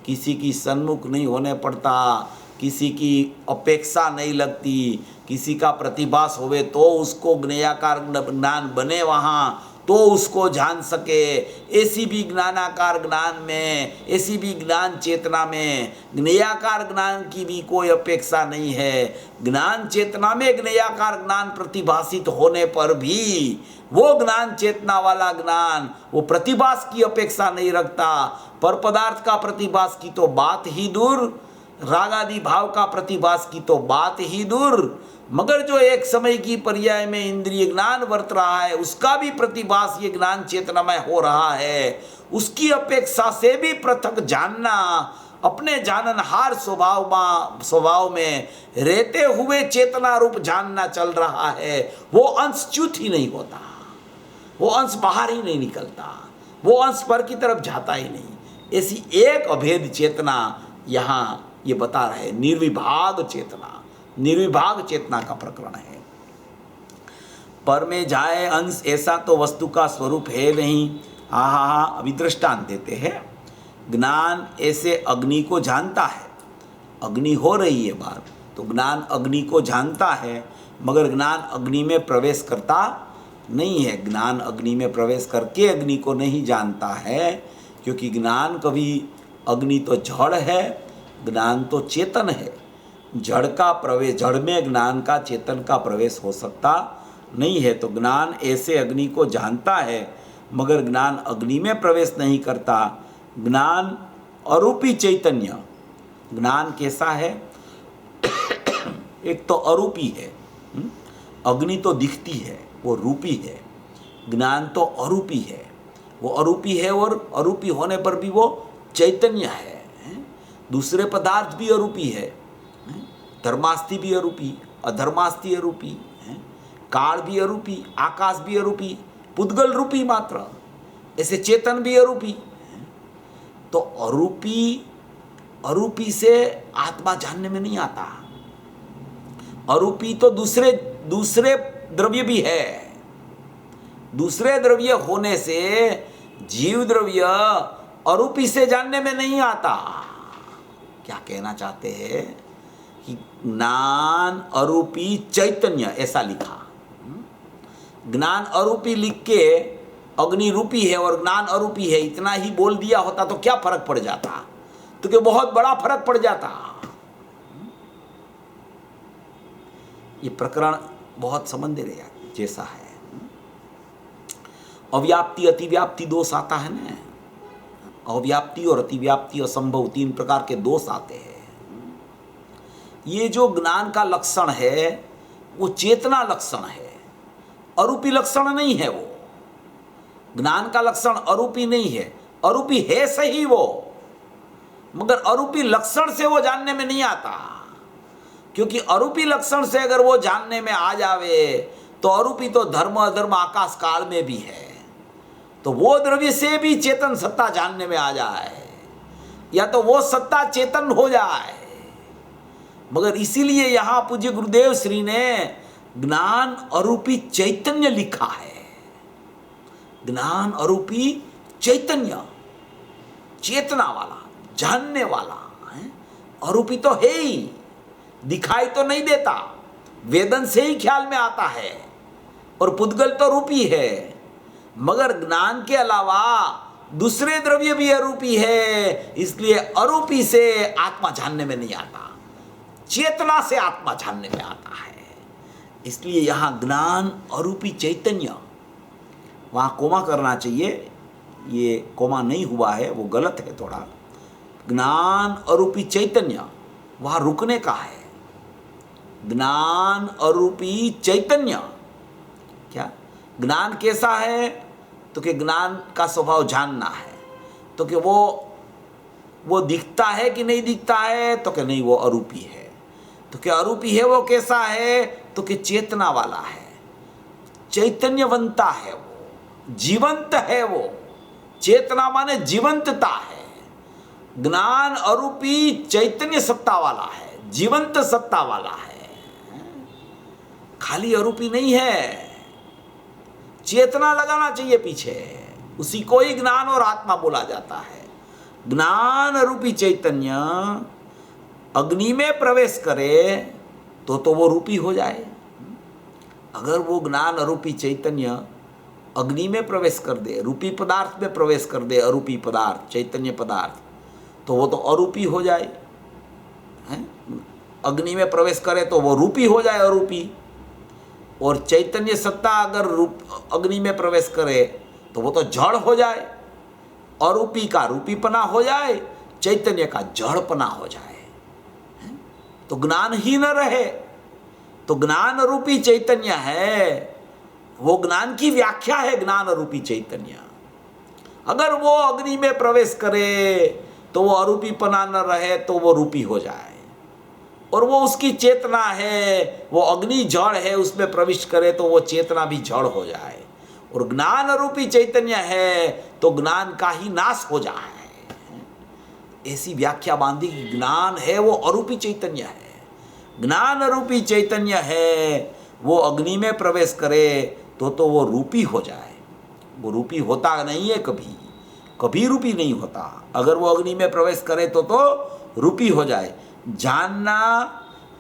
किसी की सन्मुख नहीं होने पड़ता, किसी की अपेक्षा नहीं लगती, किसी का प्रतिभास होवे तो उसको ज्ञेयाकार ज्ञान बने वहाँ, तो उसको जान सके। ऐसी भी ज्ञानाकार ज्ञान में, ऐसी भी ज्ञान चेतना में ज्ञेयाकार ज्ञान की भी कोई अपेक्षा नहीं है। ज्ञान चेतना में ज्ञेयाकार ज्ञान प्रतिभाषित होने पर भी वो ज्ञान चेतना वाला ज्ञान वो प्रतिभास की अपेक्षा नहीं रखता। पर पदार्थ का प्रतिभास की तो बात ही दूर, रागादि भाव का प्रतिभास की तो बात ही दूर, मगर जो एक समय की पर्याय में इंद्रिय ज्ञान वर्त रहा है उसका भी प्रतिभास ये ज्ञान चेतनामय हो रहा है। उसकी अपेक्षा से भी पृथक जानना, अपने जाननहार स्वभाव में रहते हुए चेतना रूप जानना चल रहा है, वो अंश च्युत ही नहीं होता, वो अंश बाहर ही नहीं निकलता, वो अंश पर की तरफ जाता ही नहीं। ऐसी एक अभेद चेतना यहाँ ये बता रहे, निर्विभाग चेतना, निर्विभाग चेतना का प्रकरण है। पर में जाए अंश ऐसा तो वस्तु का स्वरूप है नहीं। हाँ, अभी दृष्टांत देते हैं। ज्ञान ऐसे अग्नि को जानता है, अग्नि हो रही है बात, तो ज्ञान अग्नि को जानता है, मगर ज्ञान अग्नि में प्रवेश करता नहीं है। ज्ञान अग्नि में प्रवेश करके अग्नि को नहीं जानता है, क्योंकि ज्ञान कभी, अग्नि तो जड़ है, ज्ञान तो चेतन है। जड़ का प्रवेश, जड़ में ज्ञान का, चेतन का प्रवेश हो सकता नहीं है। तो ज्ञान ऐसे अग्नि को जानता है, मगर ज्ञान अग्नि में प्रवेश नहीं करता। ज्ञान अरूपी चैतन्य, ज्ञान कैसा है? एक तो अरूपी है, अग्नि तो दिखती है, वो रूपी है। ज्ञान तो अरूपी है, वो अरूपी है, और अरूपी होने पर भी वो चैतन्य है। दूसरे पदार्थ भी अरूपी है, धर्मास्थि भी अरूपी, अधर्मास्थि अरूपी, काल भी अरूपी, आकाश भी अरूपी, पुद्गल रूपी मात्र, ऐसे चेतन भी अरूपी। तो अरूपी से आत्मा जानने में नहीं आता। अरूपी तो दूसरे द्रव्य भी है। दूसरे द्रव्य होने से जीव द्रव्य अरूपी से जानने में नहीं आता। क्या कहना चाहते हैं कि ज्ञान अरूपी चैतन्य, ऐसा लिखा। ज्ञान अरूपी लिख के अग्नि रूपी है और ज्ञान अरूपी है, इतना ही बोल दिया होता तो क्या फर्क पड़ जाता? तो क्या बहुत बड़ा फर्क पड़ जाता। ये प्रकरण बहुत समझ जैसा है। अव्याप्ति अतिव्याप्ति दोष आता है ना, अव्याप्ति और अतिव्याप्ति, असंभव, 3 प्रकार के दोष आते हैं। ये जो ज्ञान का लक्षण है वो चेतना लक्षण है, अरूपी लक्षण नहीं है। वो ज्ञान का लक्षण अरूपी नहीं है, अरूपी है सही वो, मगर अरूपी लक्षण से वो जानने में नहीं आता। क्योंकि अरूपी लक्षण से अगर वो जानने में आ जावे तो अरूपी तो धर्म अधर्म आकाश काल में भी है, तो वो द्रव्य से भी चेतन सत्ता जानने में आ जाए, या तो वो सत्ता चेतन हो जाए। मगर इसीलिए यहां पूज्य गुरुदेव श्री ने ज्ञान अरूपी चैतन्य लिखा है। ज्ञान अरूपी चैतन्य, चेतना वाला, जानने वाला है। अरूपी तो है ही, दिखाई तो नहीं देता, वेदन से ही ख्याल में आता है, और पुद्गल तो रूपी है। मगर ज्ञान के अलावा दूसरे द्रव्य भी अरूपी है, इसलिए अरूपी से आत्मा जानने में नहीं आता, चेतना से आत्मा जानने में आता है। इसलिए यहां ज्ञान अरूपी चैतन्य, वहां कोमा करना चाहिए, ये कोमा नहीं हुआ है, वो गलत है थोड़ा। ज्ञान अरूपी चैतन्य, वहां रुकने का है। ज्ञान अरूपी चैतन्य, क्या ज्ञान कैसा है? तो कि ज्ञान का स्वभाव जानना है, तो कि वो दिखता है कि नहीं दिखता है? तो कि नहीं, वो अरूपी है। तो कि अरूपी है वो कैसा है? तो कि चेतना वाला है, चैतन्यवंता है, वो जीवंत है। वो चेतना माने जीवंतता है। ज्ञान अरूपी चैतन्य सत्ता वाला है, जीवंत सत्ता वाला है, खाली अरूपी नहीं है। चेतना लगाना चाहिए पीछे, उसी को ही ज्ञान और आत्मा बोला जाता है। ज्ञान रूपी चैतन्य अग्नि में प्रवेश करे तो वो रूपी हो जाए। अगर वो ज्ञान रूपी चैतन्य अग्नि में प्रवेश कर दे, रूपी पदार्थ में प्रवेश कर दे, अरूपी पदार्थ, चैतन्य पदार्थ, तो वो तो अरूपी हो जाए, हैं? अग्नि में प्रवेश करे तो वो रूपी हो जाए, अरूपी। और चैतन्य सत्ता अगर अग्नि में प्रवेश करे तो वो तो जड़ हो जाए, अरूपी का रूपीपना हो जाए, चैतन्य का जड़पना हो जाए, हैं? तो ज्ञान ही न रहे। तो ज्ञान रूपी चैतन्य है, वो ज्ञान की व्याख्या है ज्ञान रूपी चैतन्य। अगर वो अग्नि में प्रवेश करे तो वो अरूपीपना न रहे, तो वो रूपी हो जाए। और वो उसकी चेतना है, वो अग्नि जड़ है, उसमें प्रविष्ट करे तो वो चेतना भी जड़ हो जाए। और ज्ञान रूपी चैतन्य है तो ज्ञान का ही नाश हो जाए। ऐसी व्याख्या बांधी कि ज्ञान है वो अरूपी चैतन्य है, ज्ञान रूपी चैतन्य है, वो अग्नि में प्रवेश करे तो वो रूपी हो जाए। वो रूपी होता नहीं है, कभी कभी रूपी नहीं होता। अगर वो अग्नि में प्रवेश करे तो रूपी हो जाए। जानना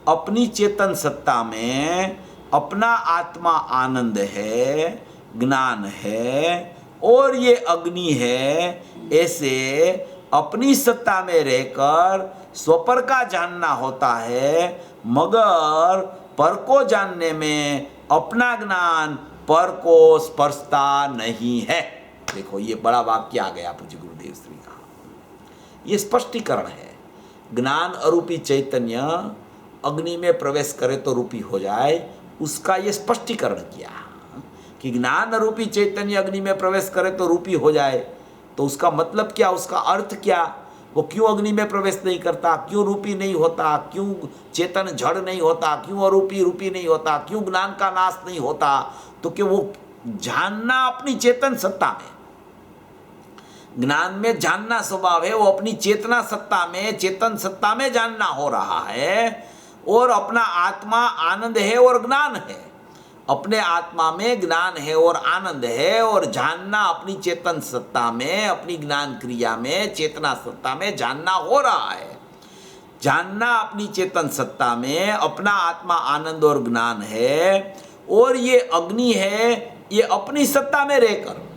अपनी चेतन सत्ता में अपना आत्मा आनंद है, ज्ञान है, और ये अग्नि है, ऐसे अपनी सत्ता में रहकर स्वपर का जानना होता है। मगर पर को जानने में अपना ज्ञान पर को स्पर्शता नहीं है। देखो ये बड़ा वाक्य आ गया पूज्य गुरुदेव श्री का, ये स्पष्टीकरण है। ज्ञान अरूपी चैतन्य अग्नि में प्रवेश करे तो रूपी हो जाए, उसका ये स्पष्टीकरण किया कि ज्ञान रूपी चैतन्य अग्नि में प्रवेश करे तो रूपी हो जाए। तो उसका मतलब क्या, उसका अर्थ क्या, वो क्यों अग्नि में प्रवेश नहीं करता, क्यों रूपी नहीं होता, क्यों चेतन जड़ नहीं होता, क्यों अरूपी रूपी नहीं होता, क्यों ज्ञान का नाश नहीं होता। तो कि वो जानना अपनी चेतन सत्ता में, ज्ञान में जानना स्वभाव है, वो अपनी चेतना सत्ता में, चेतन सत्ता में जानना हो रहा है। और अपना आत्मा आनंद है और ज्ञान है, अपने आत्मा में ज्ञान है और आनंद है। और जानना अपनी चेतन सत्ता में, अपनी ज्ञान क्रिया में, चेतना सत्ता में जानना हो रहा है। जानना अपनी चेतन सत्ता में अपना आत्मा आनंद और ज्ञान है। और ये अग्नि है, ये अपनी सत्ता में रहकर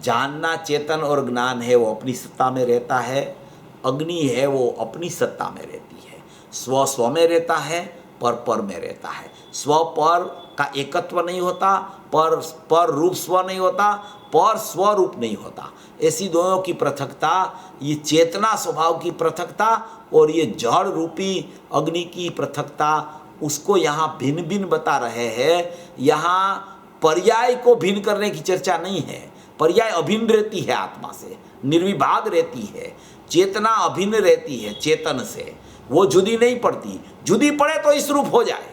जानना चेतन और ज्ञान है, वो अपनी सत्ता में रहता है। अग्नि है वो अपनी सत्ता में रहती है, स्व स्व में रहता है, पर पर में रहता है। स्व पर का एकत्व नहीं होता, पर रूप स्व नहीं होता, पर स्वरूप नहीं होता। ऐसी दोनों की पृथकता, ये चेतना स्वभाव की पृथकता और ये जड़ रूपी अग्नि की पृथकता, उसको यहाँ भिन्न भिन्न बता रहे हैं। यहाँ पर्याय को भिन्न करने की चर्चा नहीं है। पर्याय अभिन्न रहती है, आत्मा से निर्विभाग रहती है, चेतना अभिन्न रहती है चेतन से, वो जुदी नहीं पड़ती। जुदी पड़े तो इस रूप हो जाए,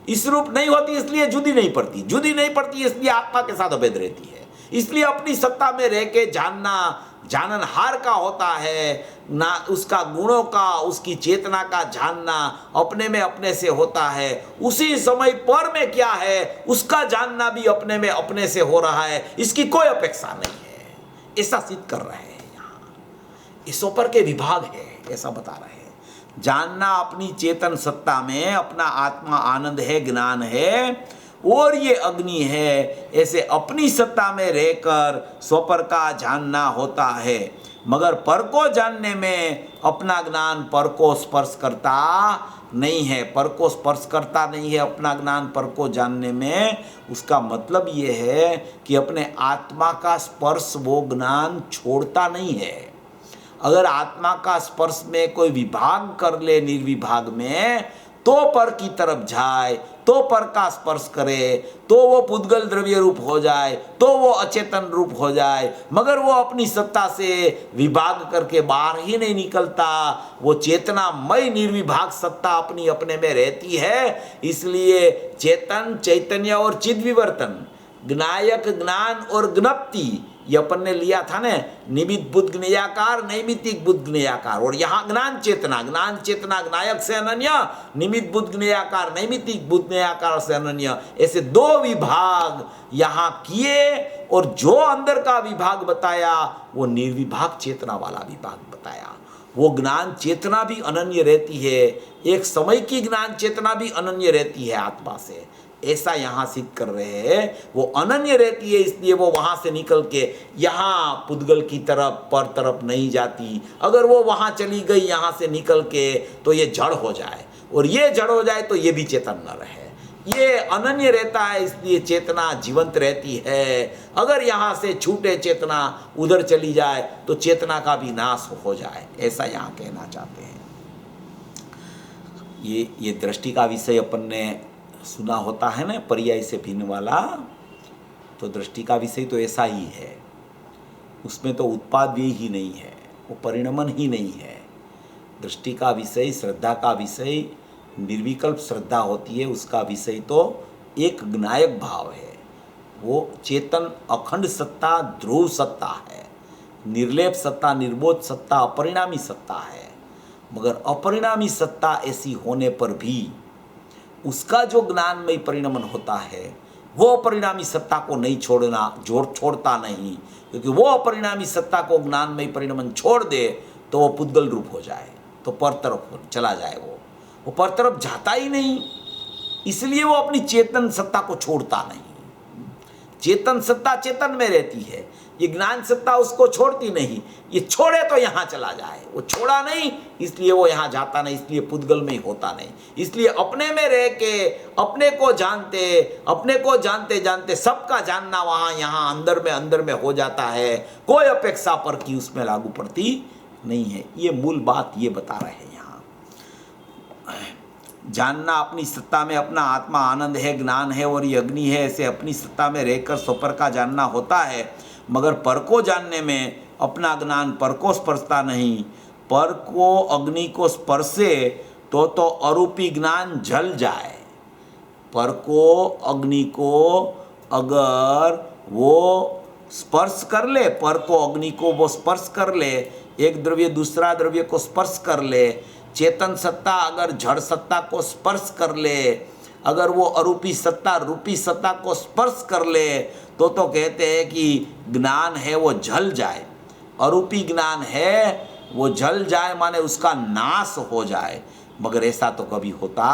इस रूप नहीं होती इसलिए जुदी नहीं पड़ती, जुदी नहीं पड़ती इसलिए आत्मा के साथ अभेद रहती है। इसलिए अपनी सत्ता में रह के जानना जाननहार का होता है ना, उसका गुणों का, उसकी चेतना का जानना अपने में अपने से होता है। उसी समय पर में क्या है उसका जानना भी अपने में अपने से हो रहा है, इसकी कोई अपेक्षा नहीं है। ऐसा सिद्ध कर रहे हैं यहाँ, इस ऊपर के विभाग है, ऐसा बता रहे हैं। जानना अपनी चेतन सत्ता में अपना आत्मा आनंद है, ज्ञान है, और ये अग्नि है, ऐसे अपनी सत्ता में रहकर स्वपर का जानना होता है। मगर पर को जानने में अपना ज्ञान पर को स्पर्श करता नहीं है, पर को स्पर्श करता नहीं है अपना ज्ञान पर को जानने में। उसका मतलब ये है कि अपने आत्मा का स्पर्श वो ज्ञान छोड़ता नहीं है। अगर आत्मा का स्पर्श में कोई विभाग कर ले निर्विभाग में, तो पर की तरफ जाए, तो पर का स्पर्श करे, तो वो पुद्गल द्रव्य रूप हो जाए, तो वो अचेतन रूप हो जाए। मगर वो अपनी सत्ता से विभाग करके बाहर ही नहीं निकलता, वो चेतनामय निर्विभाग सत्ता अपनी अपने में रहती है। इसलिए चेतन, चैतन्य और चिद विवर्तन, ज्ञायक, ज्ञान और ज्ञप्ति, ये अपन ने लिया था ना, निमित्त बुद्ध ज्ञेयाकार, नैमित्तिक बुद्ध ज्ञेयाकार। और यहाँ ज्ञान चेतना ज्ञायक से अनन्य, निमित्त बुद्ध ज्ञेयाकार, नैमित्तिक बुद्ध ज्ञेयाकार से अनन्य, ऐसे दो विभाग यहाँ किए। और जो अंदर का विभाग बताया वो निर्विभाग चेतना वाला विभाग बताया। वो ज्ञान चेतना भी अनन्य रहती है, एक समय की ज्ञान चेतना भी अनन्य रहती है आत्मा से। ऐसा यहाँ सिद्ध कर रहे हैं। वो अनन्य रहती है, इसलिए वो वहाँ से निकल के यहाँ पुद्गल की तरफ पर तरफ नहीं जाती। अगर वो वहाँ चली गई यहाँ से निकल के तो ये जड़ हो जाए, और ये जड़ हो जाए तो ये भी चेतन न रहे। ये अनन्य रहता है, इसलिए चेतना जीवंत रहती है। अगर यहाँ से छूटे चेतना उधर चली जाए तो चेतना का भी नाश हो जाए, ऐसा यहाँ कहना चाहते हैं। ये दृष्टि का विषय अपन ने सुना होता है ना, पर्याय से भिन्न वाला। तो दृष्टि का विषय तो ऐसा ही है, उसमें तो उत्पाद भी ही नहीं है, वो परिणमन ही नहीं है। दृष्टि का विषय, श्रद्धा का विषय, निर्विकल्प श्रद्धा होती है, उसका विषय तो एक ज्ञायक भाव है। वो चेतन अखंड सत्ता, ध्रुव सत्ता है, निर्लेप सत्ता, निर्बोध सत्ता, अपरिणामी सत्ता है। मगर अपरिणामी सत्ता ऐसी होने पर भी उसका जो ज्ञानमय परिणमन होता है, वो अपरिणामी सत्ता को नहीं छोड़ता नहीं, क्योंकि वो अपरिणामी सत्ता को ज्ञानमय परिणमन छोड़ दे तो वो पुद्गल रूप हो जाए, तो पर तरफ चला जाए। वो पर तरफ जाता ही नहीं, इसलिए वो अपनी चेतन सत्ता को छोड़ता नहीं। चेतन सत्ता चेतन में रहती है, ये ज्ञान सत्ता उसको छोड़ती नहीं। ये छोड़े तो यहाँ चला जाए, वो छोड़ा नहीं इसलिए वो यहाँ जाता नहीं, इसलिए पुद्गल में ही होता नहीं। इसलिए अपने में रह के अपने को जानते जानते सबका जानना वहाँ यहाँ अंदर में हो जाता है। कोई अपेक्षा पर की उसमें लागू पड़ती नहीं है। ये मूल बात ये बता रहे हैं यहाँ। जानना अपनी सत्ता में अपना आत्मा आनंद है, ज्ञान है और ये अग्नि है, ऐसे अपनी सत्ता में रहकर स्वपर का जानना होता है। मगर पर को जानने में अपना ज्ञान पर को स्पर्शता नहीं। पर को अग्नि को स्पर्शे तो अरूपी ज्ञान जल जाए। पर को अग्नि को अगर वो स्पर्श कर ले, पर को अग्नि को वो स्पर्श कर ले, एक द्रव्य दूसरा द्रव्य को स्पर्श कर ले, चेतन सत्ता अगर जड़ सत्ता को स्पर्श कर ले, अगर वो अरूपी सत्ता रूपी सत्ता को स्पर्श कर ले तो कहते हैं कि ज्ञान है वो जल जाए। अरूपी ज्ञान है वो जल जाए माने उसका नाश हो जाए। मगर ऐसा तो कभी होता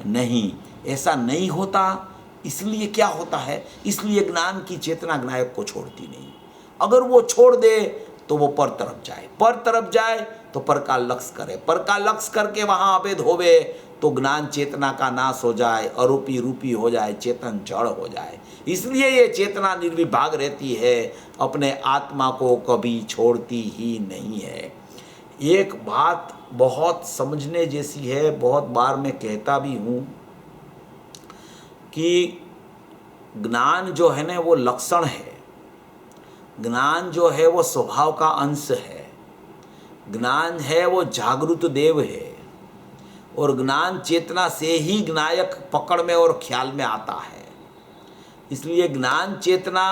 नहीं, ऐसा नहीं होता। इसलिए क्या होता है, इसलिए ज्ञान की चेतना ज्ञायक को छोड़ती नहीं। अगर वो छोड़ दे तो वो पर तरफ जाए तो पर का लक्ष्य करे, पर का लक्ष्य करके वहाँ अभेद होवे तो ज्ञान चेतना का नाश हो जाए, अरूपी रूपी हो जाए, चेतन जड़ हो जाए। इसलिए ये चेतना निर्विभाग रहती है, अपने आत्मा को कभी छोड़ती ही नहीं है। एक बात बहुत समझने जैसी है, बहुत बार मैं कहता भी हूँ कि ज्ञान जो है ना वो लक्षण है, ज्ञान जो है वो स्वभाव का अंश है, ज्ञान है वो जागृत देव है, और ज्ञान चेतना से ही ज्ञायक पकड़ में और ख्याल में आता है। इसलिए ज्ञान चेतना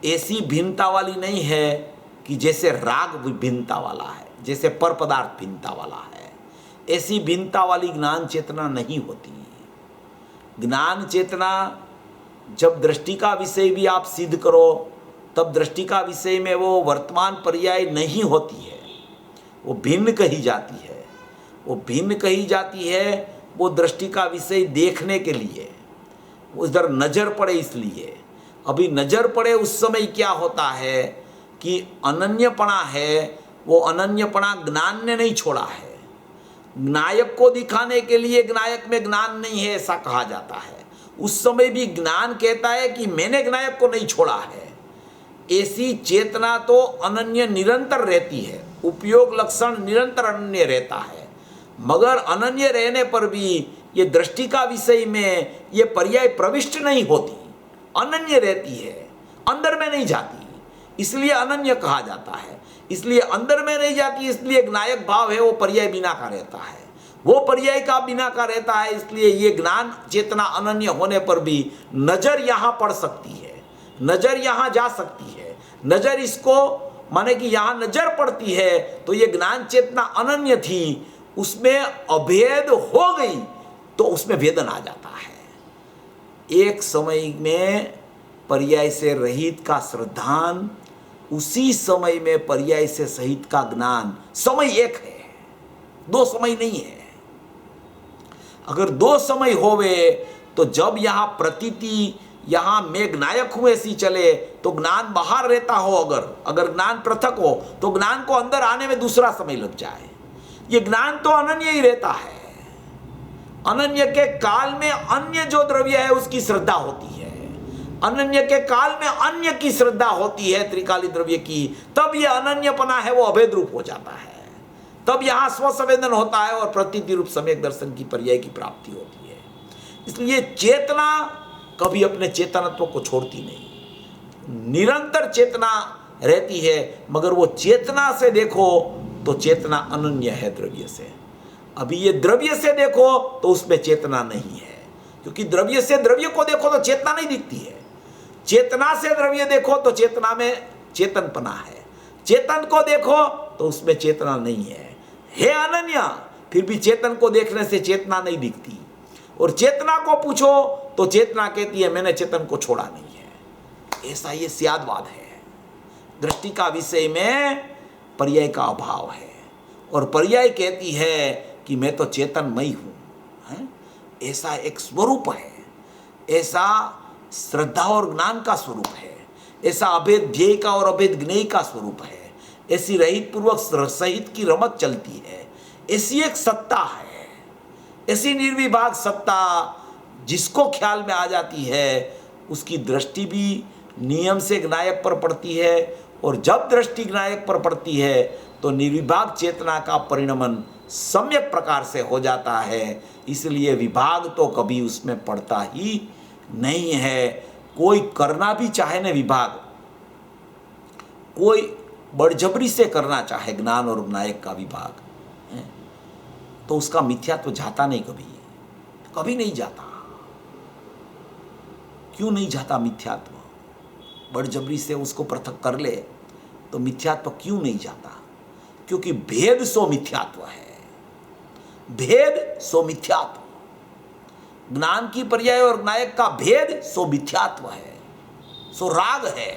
ऐसी भिन्नता वाली नहीं है कि जैसे राग भिन्नता वाला है, जैसे पर पदार्थ भिन्नता वाला है, ऐसी भिन्नता वाली ज्ञान चेतना नहीं होती। ज्ञान चेतना जब दृष्टि का विषय भी आप सिद्ध करो तब दृष्टि का विषय में वो वर्तमान पर्याय नहीं होती है, वो भिन्न कही जाती है। वो भिन्न कही जाती है वो दृष्टि का विषय देखने के लिए, वो इधर नज़र पड़े इसलिए। अभी नज़र पड़े उस समय क्या होता है कि अनन्यपणा है, वो अनन्यपणा ज्ञान ने नहीं छोड़ा है। ज्ञायक को दिखाने के लिए ज्ञायक में ज्ञान नहीं है ऐसा कहा जाता है। उस समय भी ज्ञान कहता है कि मैंने ज्ञायक को नहीं छोड़ा है। ऐसी चेतना तो अनन्य निरंतर रहती है, उपयोग लक्षण निरंतर अनन्य रहता है। मगर अनन्य रहने पर भी ये दृष्टि का विषय में ये पर्याय प्रविष्ट नहीं होती, अनन्य रहती है, अंदर में नहीं जाती, इसलिए अनन्य कहा जाता है। इसलिए अंदर में नहीं जाती, इसलिए ज्ञायक भाव है वो पर्याय बिना का रहता है, वो पर्याय का बिना का रहता है। इसलिए ये ज्ञान चेतना अनन्य होने पर भी नजर यहाँ पड़ सकती है, नजर यहाँ जा सकती है, नजर इसको माने कि यहाँ नजर पड़ती है तो ये ज्ञान चेतना अनन्य थी, उसमें अभेद हो गई तो उसमें वेदन आ जाता है। एक समय में पर्याय से रहित का श्रद्धान, उसी समय में पर्याय से सहित का ज्ञान। समय एक है, दो समय नहीं है। अगर दो समय होवे तो जब यहाँ प्रतीति यहाँ में ज्ञायक हुए सी चले तो ज्ञान बाहर रहता हो, अगर ज्ञान पृथक हो तो ज्ञान को अंदर आने में दूसरा समय लग जाए। ये ज्ञान तो अनन्य ही रहता है। अनन्य के काल में अन्य जो द्रव्य है उसकी श्रद्धा होती है, अनन्य के काल में अन्य की श्रद्धा होती है त्रिकाली द्रव्य की, तब ये अनन्यपना है वो अभेद रूप हो जाता है। तब यहाँ स्वसंवेदन होता है और प्रतीति रूप सम्यक दर्शन की पर्याय की प्राप्ति होती है। इसलिए चेतना कभी अपने चेतनत्व को छोड़ती नहीं, निरंतर चेतना रहती है, मगर वो चेतना से देखो तो चेतना अनन्य है द्रव्य से। अभी ये द्रव्य से देखो तो उसमें चेतना नहीं है, क्योंकि द्रव्य से द्रव्य को देखो तो चेतना नहीं दिखती है, चेतना से द्रव्य देखो तो चेतना में चेतनपना है, चेतन को देखो तो उसमें चेतना नहीं है अनन्य। फिर भी चेतन को देखने से चेतना नहीं दिखती, और चेतना को पूछो तो चेतना कहती है मैंने चेतन को छोड़ा नहीं है। ऐसा ये स्यादवाद है। दृष्टि का विषय में पर्याय का अभाव है, और पर्याय कहती है कि मैं तो चेतनमयी हूँ, है? ऐसा एक स्वरूप है, ऐसा श्रद्धा और ज्ञान का स्वरूप है, ऐसा अभेद ध्येय का और अभेद ज्ञेय का स्वरूप है, ऐसी रहित पूर्वक सहित की रमत चलती है, ऐसी एक सत्ता है, ऐसी निर्विभाग सत्ता जिसको ख्याल में आ जाती है उसकी दृष्टि भी नियम से ज्ञायक पर पड़ती है, और जब दृष्टि ज्ञायक पर पड़ती है तो निर्विभाग चेतना का परिणमन सम्यक प्रकार से हो जाता है। इसलिए विभाग तो कभी उसमें पड़ता ही नहीं है। कोई करना भी चाहे न विभाग, कोई बड़जबरी से करना चाहे ज्ञान और ज्ञायक का विभाग है, तो उसका मिथ्यात्व जाता नहीं, कभी नहीं जाता। क्यों नहीं जाता मिथ्यात्व? बड़जबरी से उसको पृथक कर ले तो मिथ्यात्व क्यों नहीं जाता? क्योंकि भेद सो मिथ्यात्व है, भेद सो मिथ्यात्व। ज्ञान की पर्याय और ज्ञायक का भेद सो मिथ्यात्व है, सो राग है।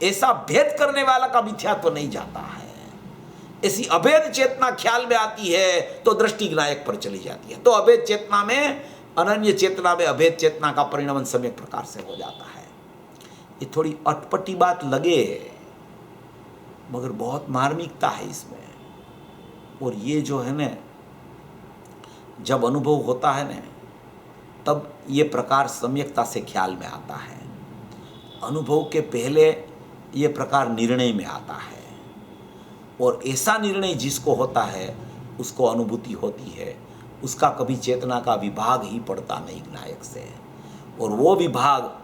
ऐसा भेद करने वाला का मिथ्यात्व नहीं जाता है। ऐसी अभेद चेतना ख्याल में आती है तो दृष्टि ज्ञायक पर चली जाती है, तो अभेद चेतना में, अनन्य चेतना में अभेद चेतना का परिणमन सम्यक प्रकार से हो जाता है। ये थोड़ी अटपटी बात लगे, मगर बहुत मार्मिकता है इसमें। और ये जो है न, जब अनुभव होता है न, तब ये प्रकार सम्यकता से ख्याल में आता है। अनुभव के पहले ये प्रकार निर्णय में आता है, और ऐसा निर्णय जिसको होता है उसको अनुभूति होती है, उसका कभी चेतना का विभाग ही पड़ता नहीं ज्ञायक से। और वो विभाग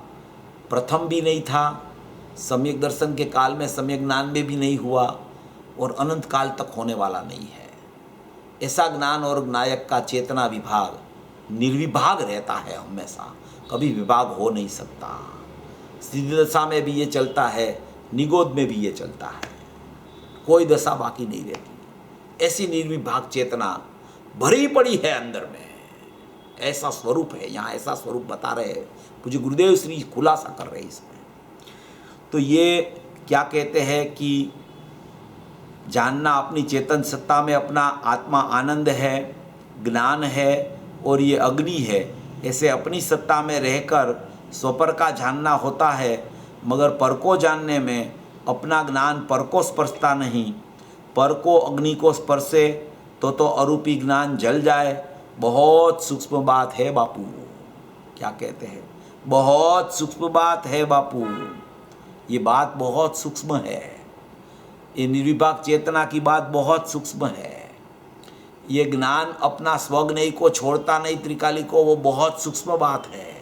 प्रथम भी नहीं था, सम्यक दर्शन के काल में सम्यक ज्ञान में भी नहीं हुआ, और अनंत काल तक होने वाला नहीं है। ऐसा ज्ञान और ज्ञायक का चेतना विभाग निर्विभाग रहता है हमेशा, कभी विभाग हो नहीं सकता। सिद्धि दशा में भी ये चलता है, निगोद में भी ये चलता है, कोई दशा बाकी नहीं रहती। ऐसी निर्विभाग चेतना भरी पड़ी है अंदर में, ऐसा स्वरूप है। यहाँ ऐसा स्वरूप बता रहे हैं पूज्य गुरुदेव श्री, खुलासा कर रहे हैं इसमें। तो ये क्या कहते हैं कि जानना अपनी चेतन सत्ता में अपना आत्मा आनंद है, ज्ञान है, और ये अग्नि है। ऐसे अपनी सत्ता में रहकर स्वपर का जानना होता है, मगर पर को जानने में अपना ज्ञान पर को स्पर्शता नहीं। पर को अग्नि को स्पर्शे तो अरूपी ज्ञान जल जाए। बहुत सूक्ष्म बात है बापू, क्या कहते हैं, बहुत सूक्ष्म बात है बापू, ये बात बहुत सूक्ष्म है। ये निर्विभाग चेतना की बात बहुत सूक्ष्म है। ये ज्ञान अपना स्वज्ञेय को छोड़ता नहीं, त्रिकाली को, वो बहुत सूक्ष्म बात है।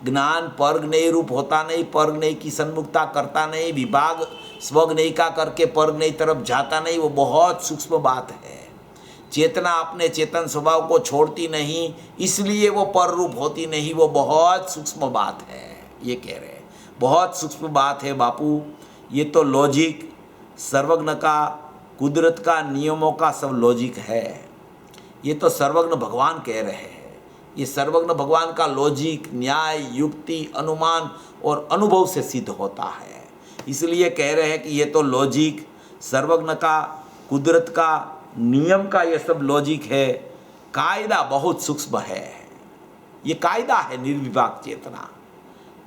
ज्ञान परज्ञेय रूप होता नहीं, परज्ञेय की सन्मुखता करता नहीं, विभाग स्वज्ञेय का करके परज्ञेय तरफ जाता नहीं, वो बहुत सूक्ष्म बात है। चेतना अपने चेतन स्वभाव को छोड़ती नहीं, इसलिए वो पर रूप होती नहीं, वो बहुत सूक्ष्म बात है। ये कह रहे हैं बहुत सूक्ष्म बात है बापू। ये तो लॉजिक सर्वज्ञ का, कुदरत का, नियमों का सब लॉजिक है। ये तो सर्वज्ञ भगवान कह रहे हैं। ये सर्वज्ञ भगवान का लॉजिक, न्याय, युक्ति, अनुमान और अनुभव से सिद्ध होता है। इसलिए कह रहे हैं कि ये तो लॉजिक सर्वज्ञ का, कुदरत का, नियम का, ये सब लॉजिक है। कायदा बहुत सूक्ष्म है। ये कायदा है निर्विभाग चेतना,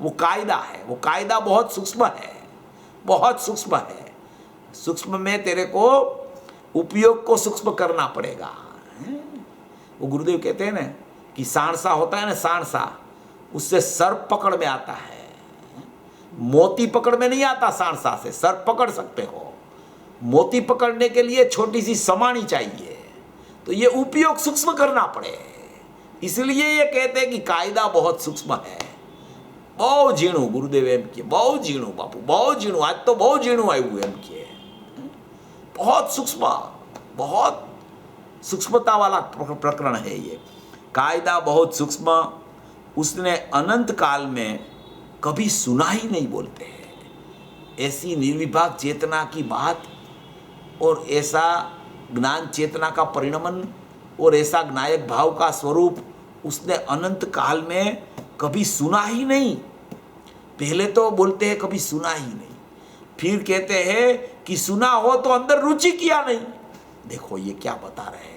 वो कायदा है, वो कायदा बहुत सूक्ष्म है, बहुत सूक्ष्म है। सूक्ष्म में तेरे को उपयोग को सूक्ष्म करना पड़ेगा। वो गुरुदेव कहते हैं ना कि सांडसा होता है ना, सांडसा, उससे सर्प पकड़ में आता है, मोती पकड़ में नहीं आता। सांडसा से सर्प पकड़ सकते हो, मोती पकड़ने के लिए छोटी सी समानी चाहिए, तो ये उपयोग सूक्ष्म करना पड़े। इसलिए ये कहते हैं कि कायदा बहुत सूक्ष्म है। बहुत झीणु गुरुदेव एम के, बहुत झीणु बापू, बहुत झीणु, आज तो बहुत झीणु आयु एम के, बहुत सूक्ष्म, बहुत सूक्ष्मता वाला प्रकरण है ये। कायदा बहुत सूक्ष्म, उसने अनंत काल में कभी सुना ही नहीं, बोलते हैं। ऐसी निर्विभाग चेतना की बात और ऐसा ज्ञान चेतना का परिणमन और ऐसा ज्ञायक भाव का स्वरूप उसने अनंत काल में कभी सुना ही नहीं। पहले तो बोलते हैं कभी सुना ही नहीं, फिर कहते हैं कि सुना हो तो अंदर रुचि किया नहीं। देखो ये क्या बता रहे हैं।